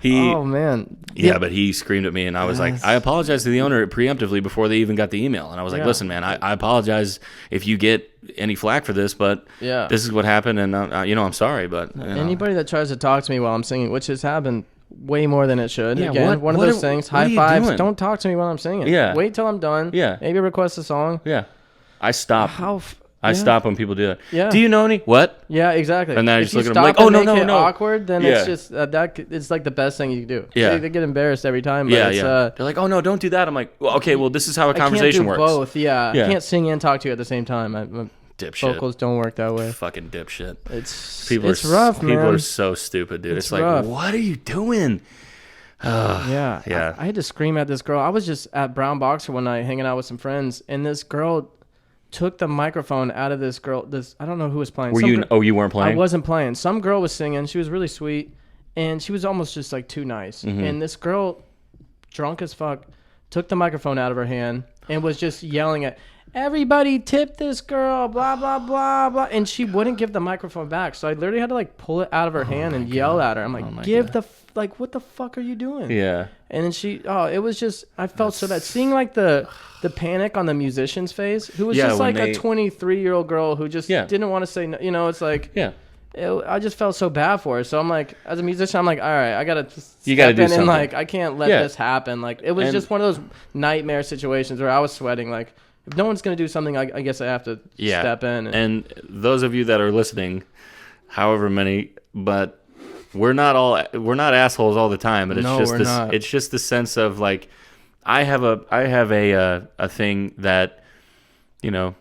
Oh man. Yeah, but he screamed at me, and I was like, I apologized to the owner preemptively before they even got the email, and I was like, listen, man, I apologize if you get any flack for this, but this is what happened, and I'm sorry, but anybody that tries to talk to me while I'm singing, which has happened way more than it should. Yeah, again, one of those things. High fives. Don't talk to me while I'm singing. Yeah. Wait till I'm done. Yeah. Maybe request a song. Yeah. I stop. I stop when people do that. Yeah. Do you know any? What? Yeah, exactly. And then I just look at them like, oh, no. Awkward, then it's just it's like the best thing you can do. Yeah. They get embarrassed every time. But they're like, oh, no, don't do that. I'm like, well, okay, well, this is how a conversation works. Both, yeah. I can't sing and talk to you at the same time. Dipshit. Vocals don't work that way. Fucking dipshit. It's rough, man. People are so stupid, dude. It's like, rough. What are you doing? Yeah. I had to scream at this girl. I was just at Brown Boxer one night hanging out with some friends, and this girl took the microphone out of this girl. I don't know who was playing. You weren't playing? I wasn't playing. Some girl was singing. She was really sweet, and she was almost just like too nice. Mm-hmm. And this girl, drunk as fuck, took the microphone out of her hand and was just yelling at everybody, tip this girl, blah, blah, blah, blah. And she wouldn't give the microphone back. So I literally had to like pull it out of her hand and yell at her. I'm like, what the fuck are you doing? Yeah. And then it was just, I felt so bad. Seeing like the panic on the musician's face, who was just like a 23-year-old girl who just didn't want to say no. You know, it's like, I just felt so bad for her. So I'm like, as a musician, I'm like, all right, I got to step in and like, I can't let this happen. Like, it was just one of those nightmare situations where I was sweating. Like, if no one's going to do something, I guess I have to step in. And those of you that are listening, however many, but we're not assholes all the time, but it's just the sense of like, I have a thing that, you know,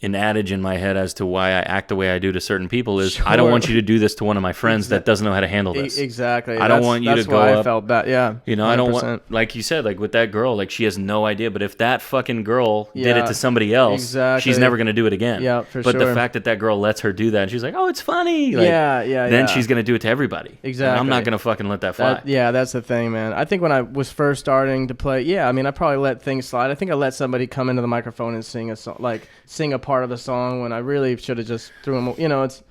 an adage in my head as to why I act the way I do to certain people is I don't want you to do this to one of my friends that doesn't know how to handle this. Exactly. I don't want you to go up. I felt bad. Yeah. You know, 100%. I don't want, like you said, like with that girl, like she has no idea. But if that fucking girl did it to somebody else, she's never going to do it again. Yeah, for sure. But the fact that girl lets her do that and she's like, oh, it's funny. Like, then she's going to do it to everybody. Exactly. And I'm not going to fucking let that fly. That's the thing, man. I think when I was first starting to play, I mean, I probably let things slide. I think I let somebody come into the microphone and sing a song, like sing a part of the song when I really should have just threw them. You know, it's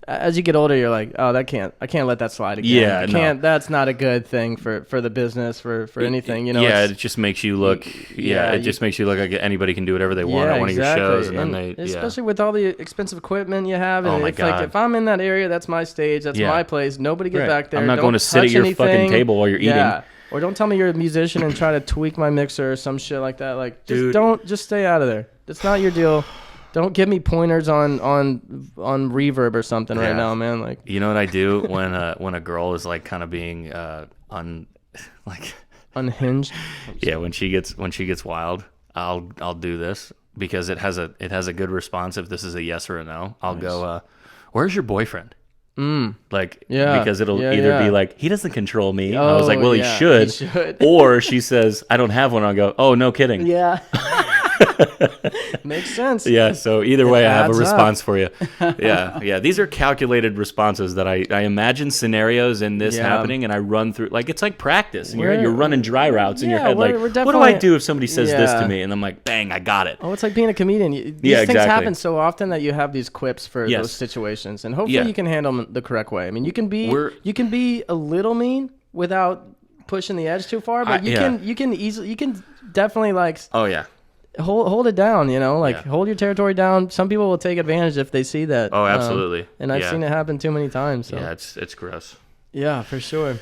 as you get older, you're like, oh, I can't let that slide again. Yeah, that's not a good thing for the business, for anything. You know, it just makes you look. It just makes you look like anybody can do whatever they want at one of your shows, and then especially with all the expensive equipment you have. And it's like, if I'm in that area, that's my stage, that's my place. Nobody get back there. I'm not going to sit at your fucking table while you're eating. Yeah. Or don't tell me you're a musician and try to tweak my mixer or some shit like that. Like, just stay out of there. That's not your deal. Don't give me pointers on reverb or something right now, man. Like, you know what I do when a girl is like kind of being unhinged. Yeah, when she gets wild, I'll do this because it has a good response. If this is a yes or a no, I'll go, where's your boyfriend? Because it'll either be like, he doesn't control me. I was like, well, he should. Or she says, I don't have one. I'll go, oh, no kidding. Yeah. Makes sense. Yeah, so either way, I have a response for you. Yeah. These are calculated responses that I imagine scenarios in this happening, and I run through, like, it's like practice. And you're running dry routes in your head. Like, what do I do if somebody says this to me? And I'm like, bang, I got it. Oh, it's like being a comedian. These things happen so often that you have these quips for those situations. And hopefully you can handle them the correct way. I mean, you can be a little mean without pushing the edge too far, but you can definitely like... Oh, yeah. Hold it down, you know, like hold your territory down. Some people will take advantage if they see that. Oh, absolutely. And I've seen it happen too many times. So. Yeah, it's gross. Yeah, for sure.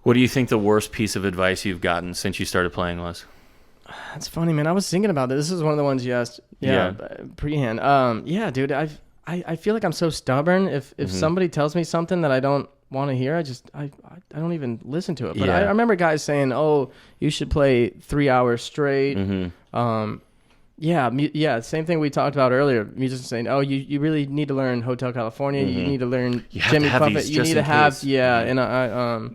What do you think the worst piece of advice you've gotten since you started playing was? That's funny, man. I was thinking about this. This is one of the ones you asked. Yeah. Prehand. Yeah, dude. I feel like I'm so stubborn. If somebody tells me something that I don't want to hear, I don't even listen to it. But I remember guys saying, "Oh, you should play 3 hours straight." Same thing we talked about earlier. Musicians saying, "Oh, you really need to learn Hotel California. You need to learn Jimmy Buffett. You need to have And I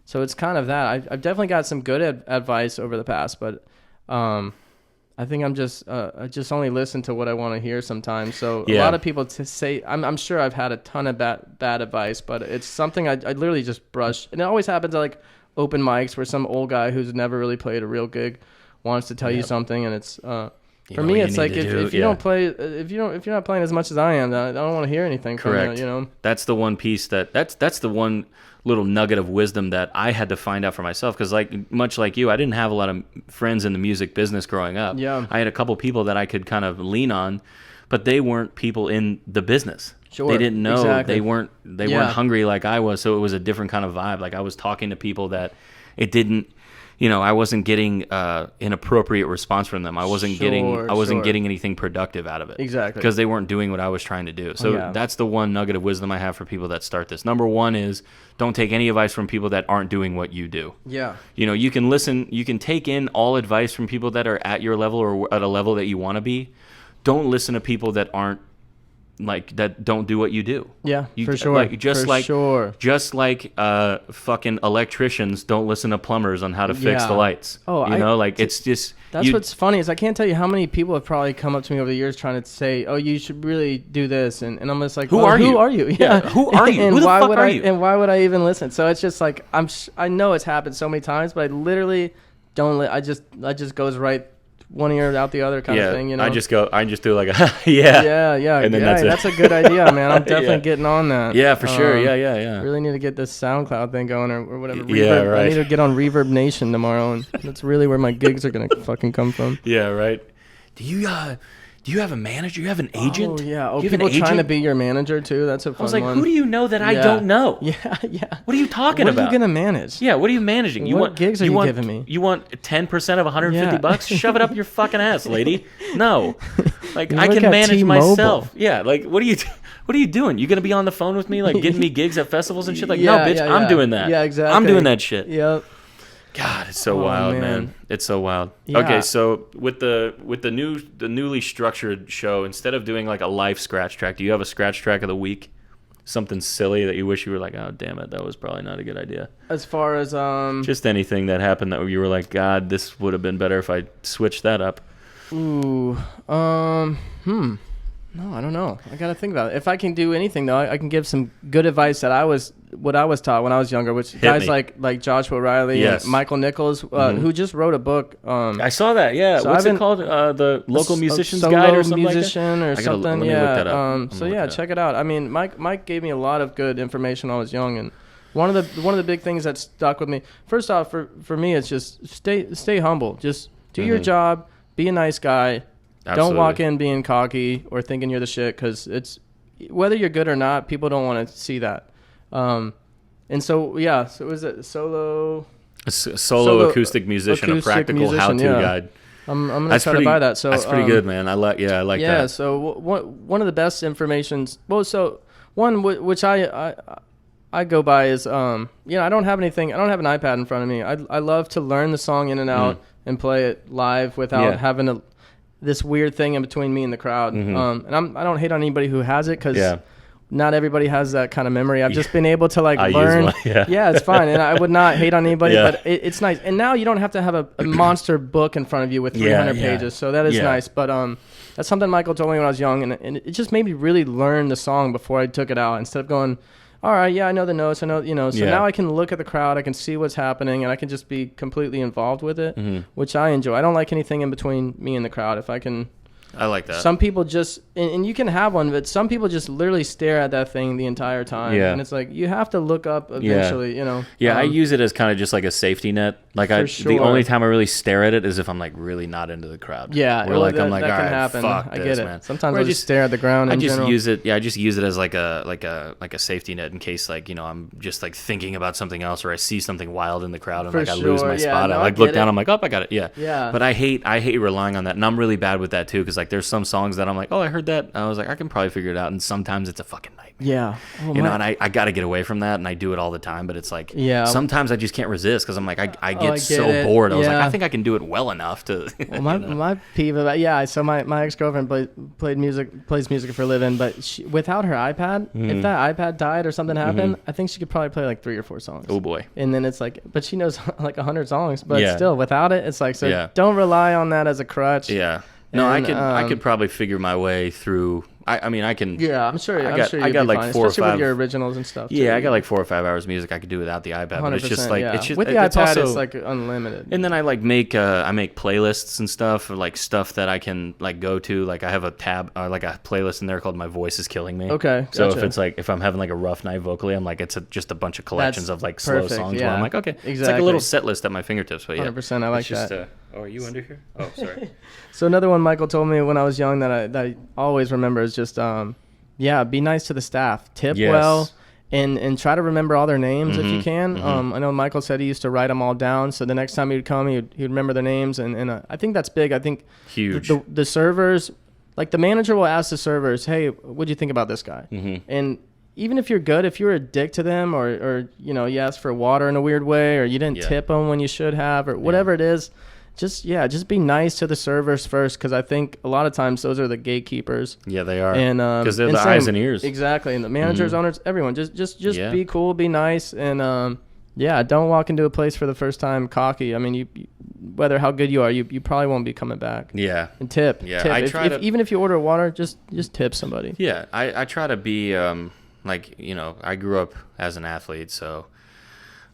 so it's kind of that. I've definitely got some good advice over the past, but I think I just only listen to what I want to hear sometimes. So a lot of people say, I'm sure I've had a ton of bad advice, but it's something I literally just brush. And it always happens at like open mics where some old guy who's never really played a real gig wants to tell you something, and it's for me it's like if you don't play, if you're not playing as much as I am, I don't want to hear anything from you. You know, that's the one piece that's the one little nugget of wisdom that I had to find out for myself, because much like you, I didn't have a lot of friends in the music business growing up. I had a couple people that I could kind of lean on, but they weren't people in the business. They didn't know. Exactly. They weren't hungry like I was, so it was a different kind of vibe. Like I was talking to people that it didn't, I wasn't getting an appropriate response from them. I wasn't getting anything productive out of it. Exactly. Because they weren't doing what I was trying to do. So that's the one nugget of wisdom I have for people that start this. Number one is don't take any advice from people that aren't doing what you do. Yeah. You can listen, you can take in all advice from people that are at your level or at a level that you want to be. Don't listen to people that aren't that don't do what you do. Yeah, for sure. Just like fucking electricians don't listen to plumbers on how to fix the lights. Oh, it's just... That's what's funny is I can't tell you how many people have probably come up to me over the years trying to say, "Oh, you should really do this," and I'm just like, Who are you? Yeah, who are you? And who the fuck are you? And why would I even listen? So it's just like I know it's happened so many times, but I literally don't. I just goes right one ear out the other kind of thing, I just do like a and then that's a good idea, man. I'm definitely getting on that. Yeah, for sure. Yeah. Really need to get this SoundCloud thing going or whatever. Reverb. I need to get on Reverb Nation tomorrow, and that's really where my gigs are gonna fucking come from. Yeah, right. Do you have a manager? You have an agent? Oh, yeah. Oh, people trying to be your manager, too? That's a fun one. I was like, who do you know that I don't know? Yeah. What are you talking about? What are you going to manage? Yeah, what are you managing? What gigs are you giving me? You want 10% of $150? Shove it up your fucking ass, lady. No. I can manage T-Mobile. Myself. Yeah, what are you doing? You going to be on the phone with me, getting me gigs at festivals and shit? No, bitch, I'm doing that. Yeah, exactly. I'm doing that shit. Yep. God, it's so wild, man. It's so wild. Yeah. Okay, so with the newly structured show, instead of doing like a live scratch track, do you have a scratch track of the week? Something silly that you wish you were like, oh damn it, that was probably not a good idea. As far as just anything that happened that you were like, God, this would have been better if I switched that up. Ooh. No, I don't know. I got to think about it. If I can do anything, though, I can give some good advice that I was taught when I was younger, which guys like Joshua Riley and Michael Nichols, who just wrote a book. I saw that, yeah. So what's it called? The Local Musician's Guide or something musician like that? Or something, let me look that up. So, yeah, check it out. I mean, Mike gave me a lot of good information when I was young, and one of the big things that stuck with me, first off, for me, it's just stay humble. Just do your job, be a nice guy. Absolutely. Don't walk in being cocky or thinking you're the shit, because it's whether you're good or not, people don't want to see that. And so so was it solo acoustic musician, a practical how-to guide. I'm gonna try to buy that. So that's pretty good, man. I like that. Yeah. So one of the best informations. Well, so one which I go by is I don't have anything. I don't have an iPad in front of me. I love to learn the song in and out and play it live without having this weird thing in between me and the crowd. And I don't hate on anybody who has it, because not everybody has that kind of memory. I've just been able to learn. It's fine. And I would not hate on anybody, but it's nice. And now you don't have to have a monster book in front of you with 300 pages. So that is nice. But that's something Michael told me when I was young. And it just made me really learn the song before I took it out, instead of going, all right, I know the notes, I know, so now I can look at the crowd, I can see what's happening, and I can just be completely involved with it, which I enjoy. I don't like anything in between me and the crowd. If I can I like that. Some people just, and you can have one, but some people just literally stare at that thing the entire time. Yeah. And it's like, you have to look up eventually, you know. Yeah, I use it as kind of just like a safety net. Like the only time I really stare at it is if I'm like really not into the crowd. Yeah. Where like I'm like, that all can right, happen. fuck I this, get it. man. Sometimes I just stare at the ground. I just use it. Yeah, I just use it as like a safety net in case like, you know, I'm just like thinking about something else or I see something wild in the crowd and like I lose my spot. No, I like look down. I'm like, oh, I got it. Yeah. Yeah. But I hate relying on that, and I'm really bad with that too. Because like there's some songs that I'm like, oh, I heard that. I was like, I can probably figure it out. And sometimes it's a fucking nightmare. Yeah. Oh, you know, and I got to get away from that, and I do it all the time. But it's like, sometimes I just can't resist because I'm like, I get so bored. I was like, I think I can do it well enough to. Well, my peeve about so my ex-girlfriend plays music for a living, but without her iPad, if that iPad died or something happened, I think she could probably play like 3 or 4 songs. Oh boy. And then it's like, but she knows like 100 songs, but still without it, it's like, don't rely on that as a crutch. Yeah. No, I could probably figure my way through. I mean, I can. Yeah, I'm sure. I got like fine, 4 or 5. Especially with your originals and stuff. Yeah, I got like 4 or 5 hours of music I could do without the iPad. But it's just like it's just with the iPad, it's like unlimited. And then I like make playlists and stuff, or like stuff that I can like go to. Like I have a tab, like a playlist in there called "My Voice Is Killing Me." Okay. So if it's like if I'm having like a rough night vocally, I'm like it's just a bunch of collections of like slow songs. Where I'm like, okay, it's like a little set list at my fingertips. But 100%, I like that. Oh, are you under here? Oh, sorry. So another one Michael told me when I was young that I always remember is just be nice to the staff, tip well, and try to remember all their names if you can. I know Michael said he used to write them all down, so the next time he'd come, he'd remember their names, and I think that's big. I think huge. The servers, like the manager will ask the servers, hey, what'd you think about this guy? And even if you're good, if you're a dick to them or you know, you ask for water in a weird way or you didn't tip them when you should have or whatever it is, just be nice to the servers first, because I think a lot of times those are the gatekeepers. Yeah, they are. And because they're the eyes and ears. Exactly, and the managers, owners, everyone, just be cool, be nice, and don't walk into a place for the first time cocky. I mean, you whether how good you are, you probably won't be coming back. Yeah. And tip. Yeah. Tip. Even if you order water, just tip somebody. Yeah, I try to be like, you know, I grew up as an athlete, so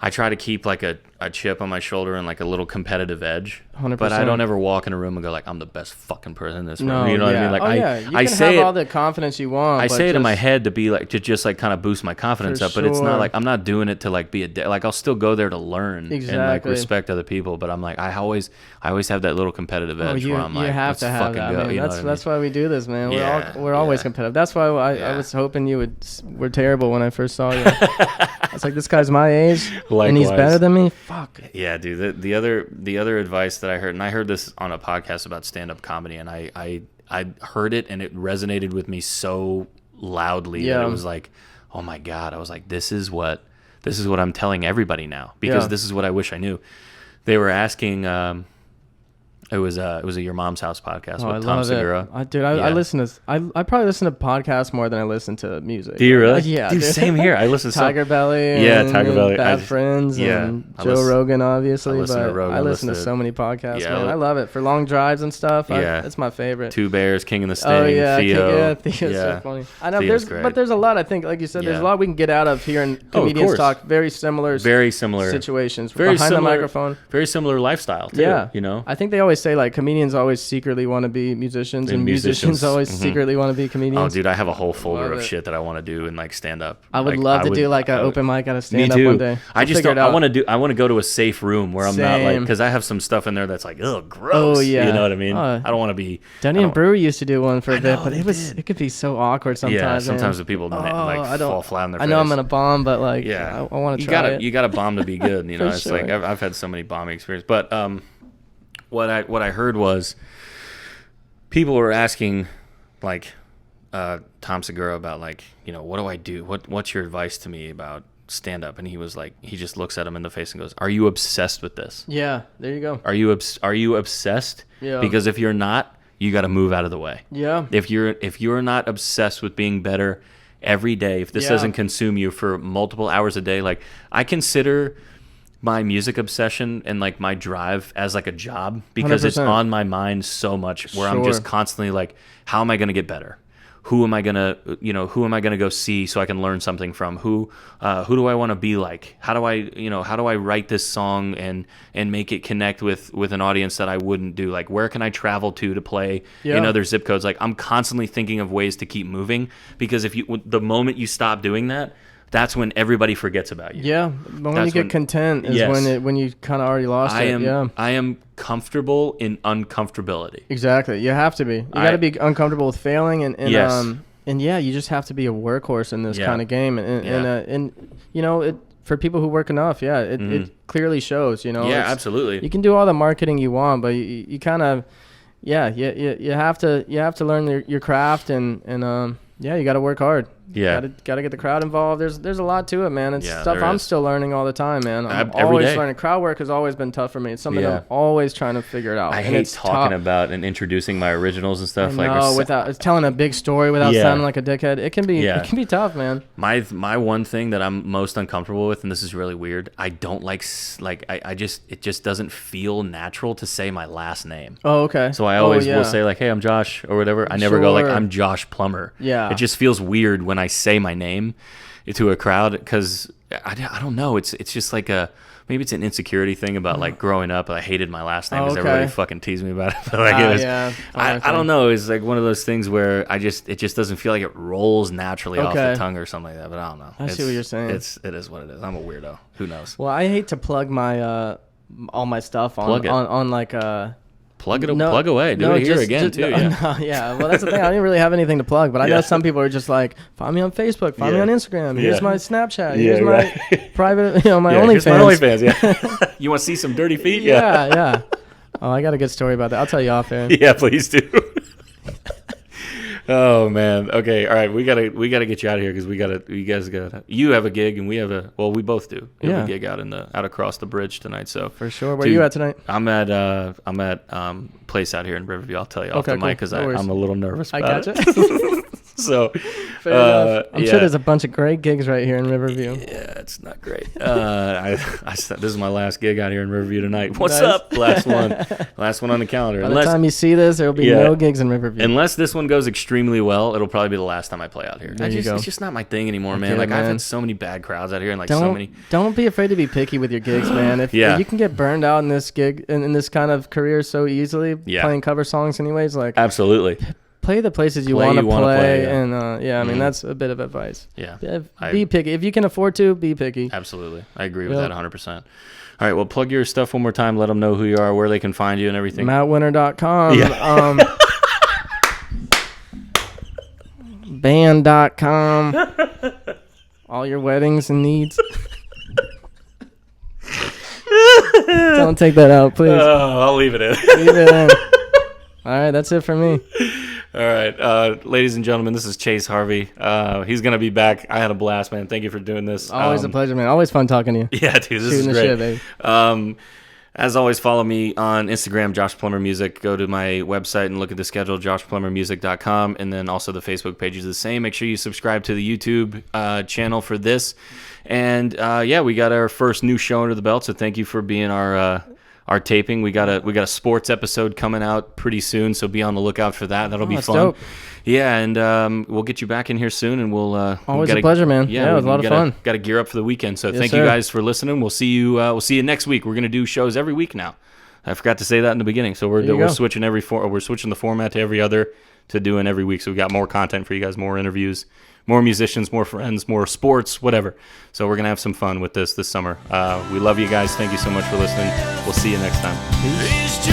I try to keep like a chip on my shoulder and like a little competitive edge. 100%. But I don't ever walk in a room and go like, I'm the best fucking person in this room. No, you know what I mean? Like you can have all the confidence you want. I say it in my head to be like, to just like kind of boost my confidence up, but it's not like, I'm not doing it to like be like, I'll still go there to learn and like respect other people. But I'm like, I always have that little competitive edge where I'm like, you have to have that, man. That's why we do this, man. We're always competitive. That's why I was hoping you were terrible when I first saw you. I was like, this guy's my age and he's better than me. Fuck. Yeah, dude. The other advice that I heard, and I heard this on a podcast about stand-up comedy, and I heard it and it resonated with me so loudly that it was like, oh my God. I was like, this is what I'm telling everybody now, because this is what I wish I knew. They were asking, it was a Your Mom's House podcast with Tom Segura. I listen to I probably listen to podcasts more than I listen to music. Do you really? Yeah, dude. Same here. I listen to Tiger Belly. Tiger Belly. Bad Friends. And Joe Rogan, obviously. I listen to so many podcasts. Yeah, man, I love it for long drives and stuff. That's my favorite. Two Bears, King and the Sting. Oh yeah, Theo. Theo's so funny. I know. There's a lot. I think, like you said, there's a lot we can get out of here in comedians talk. Very similar situations. Behind the microphone. Very similar lifestyle too. Yeah, you know. I think they always say like comedians always secretly want to be musicians and musicians always secretly want to be comedians. Oh, dude, I have a whole folder of shit that I want to do in like stand up. I would love to do like an open mic at a stand up one day. I want to go to a safe room where I'm not like, because I have some stuff in there that's like, ugh, gross. Oh yeah, you know what I mean? I don't want to be. Dunny and Brewer used to do one for a bit, but it could be so awkward sometimes. Yeah, sometimes the people like fall flat on their face. I know I'm gonna bomb, but like, I want to try it. You got to bomb to be good. You know, it's like I've had so many bombing experiences, but what I heard was, people were asking, like, Tom Segura about, like, you know, what do I do? What's your advice to me about stand-up? And he was like, he just looks at him in the face and goes, are you obsessed with this? Yeah, there you go. Are you obsessed? Yeah. Because if you're not, you got to move out of the way. Yeah. If you're not obsessed with being better every day, if this doesn't consume you for multiple hours a day, like, I consider my music obsession and like my drive as like a job, because 100%. It's on my mind so much, where I'm just constantly like, how am I going to get better? who am I gonna go see so I can learn something from? Who do I want to be like? How do I write this song and make it connect with an audience that I wouldn't do? Like, where can I travel to play in other zip codes? Like, I'm constantly thinking of ways to keep moving, because the moment you stop doing that, that's when everybody forgets about you. Yeah, but when you get content is when you kind of already lost it. Yeah, I am comfortable in uncomfortability. Exactly. You have to be. You got to be uncomfortable with failing, and yeah, you just have to be a workhorse in this kind of game. And you know, for people who work enough, it clearly shows. You know. Yeah, absolutely. You can do all the marketing you want, but you kind of, you have to learn your craft and you got to work hard. Yeah, got to get the crowd involved. There's a lot to it, man. It's stuff I'm still learning all the time, man. I'm every always day. learning. Crowd work has always been tough for me. It's something I'm always trying to figure it out. I hate talking about and introducing my originals and stuff. Without telling a big story without sounding like a dickhead. It can be tough, man. My one thing that I'm most uncomfortable with, and this is really weird, I don't like it just doesn't feel natural to say my last name. Oh, okay. So I always will say like, hey, I'm Josh or whatever. I never go like, I'm Josh Plummer. Yeah. It just feels weird when I say my name to a crowd, because I don't know, it's just like maybe it's an insecurity thing about like growing up. I hated my last name because everybody fucking teased me about it. But like I don't know, it's like one of those things where it just doesn't feel like it rolls naturally off the tongue or something like that. But I don't know. I see what you're saying. It is what it is. I'm a weirdo. Who knows? Well, I hate to plug my all my stuff on like plug away. Do it here again too. Well, that's the thing. I didn't really have anything to plug, but I know some people are just like, find me on Facebook, find me on Instagram. Here's my Snapchat. Here's my private, my OnlyFans. My OnlyFans. Yeah. You want to see some dirty feet? Yeah. Oh, I got a good story about that. I'll tell you off air. Yeah, please do. Oh man. Okay. All right. We gotta get you out of here because you have a gig and we both do. We have a gig out across the bridge tonight. So for sure. Where are you at tonight? I'm at place out here in Riverview. I'll tell you off the mic because I'm a little nervous about it. So, I'm sure there's a bunch of great gigs right here in Riverview. Yeah, it's not great. This is my last gig out here in Riverview tonight. What's up? Last one on the calendar. By the time you see this, there will be no gigs in Riverview. Unless this one goes extremely well, it'll probably be the last time I play out here. It's just not my thing anymore, man. Like, I've had so many bad crowds out here, and so many. Don't be afraid to be picky with your gigs, man. If you can get burned out in this gig in this kind of career so easily, playing cover songs anyways, like absolutely. Play the places you want to play, and I mean that's a bit of advice. Yeah, be picky if you can afford to. Be picky. Absolutely, I agree with that 100%. All right, well, plug your stuff one more time. Let them know who you are, where they can find you, and everything. MattWinter.com. Yeah. Band.com. All your weddings and needs. Don't take that out, please. I'll leave it in. Leave it in. All right, that's it for me. All right, ladies and gentlemen, this is Chase Harvey. He's going to be back. I had a blast, man. Thank you for doing this. Always a pleasure, man. Always fun talking to you. Yeah, dude, this is great. Shit, baby. As always, follow me on Instagram, Josh Plummer Music. Go to my website and look at the schedule, joshplummermusic.com, and then also the Facebook page is the same. Make sure you subscribe to the YouTube channel for this. And we got our first new show under the belt, so thank you for being our taping. We got a sports episode coming out pretty soon, so be on the lookout for that. That'll be fun. Dope. Yeah, and we'll get you back in here soon, and we'll always a pleasure, man. Yeah, it was a lot of fun. Got to gear up for the weekend. So thank you guys for listening. We'll see you next week. We're gonna do shows every week now. I forgot to say that in the beginning. So we're switching we're switching the format to every other to doing every week. So we got more content for you guys, more interviews, more musicians, more friends, more sports, whatever. So we're going to have some fun with this summer. We love you guys. Thank you so much for listening. We'll see you next time. Peace.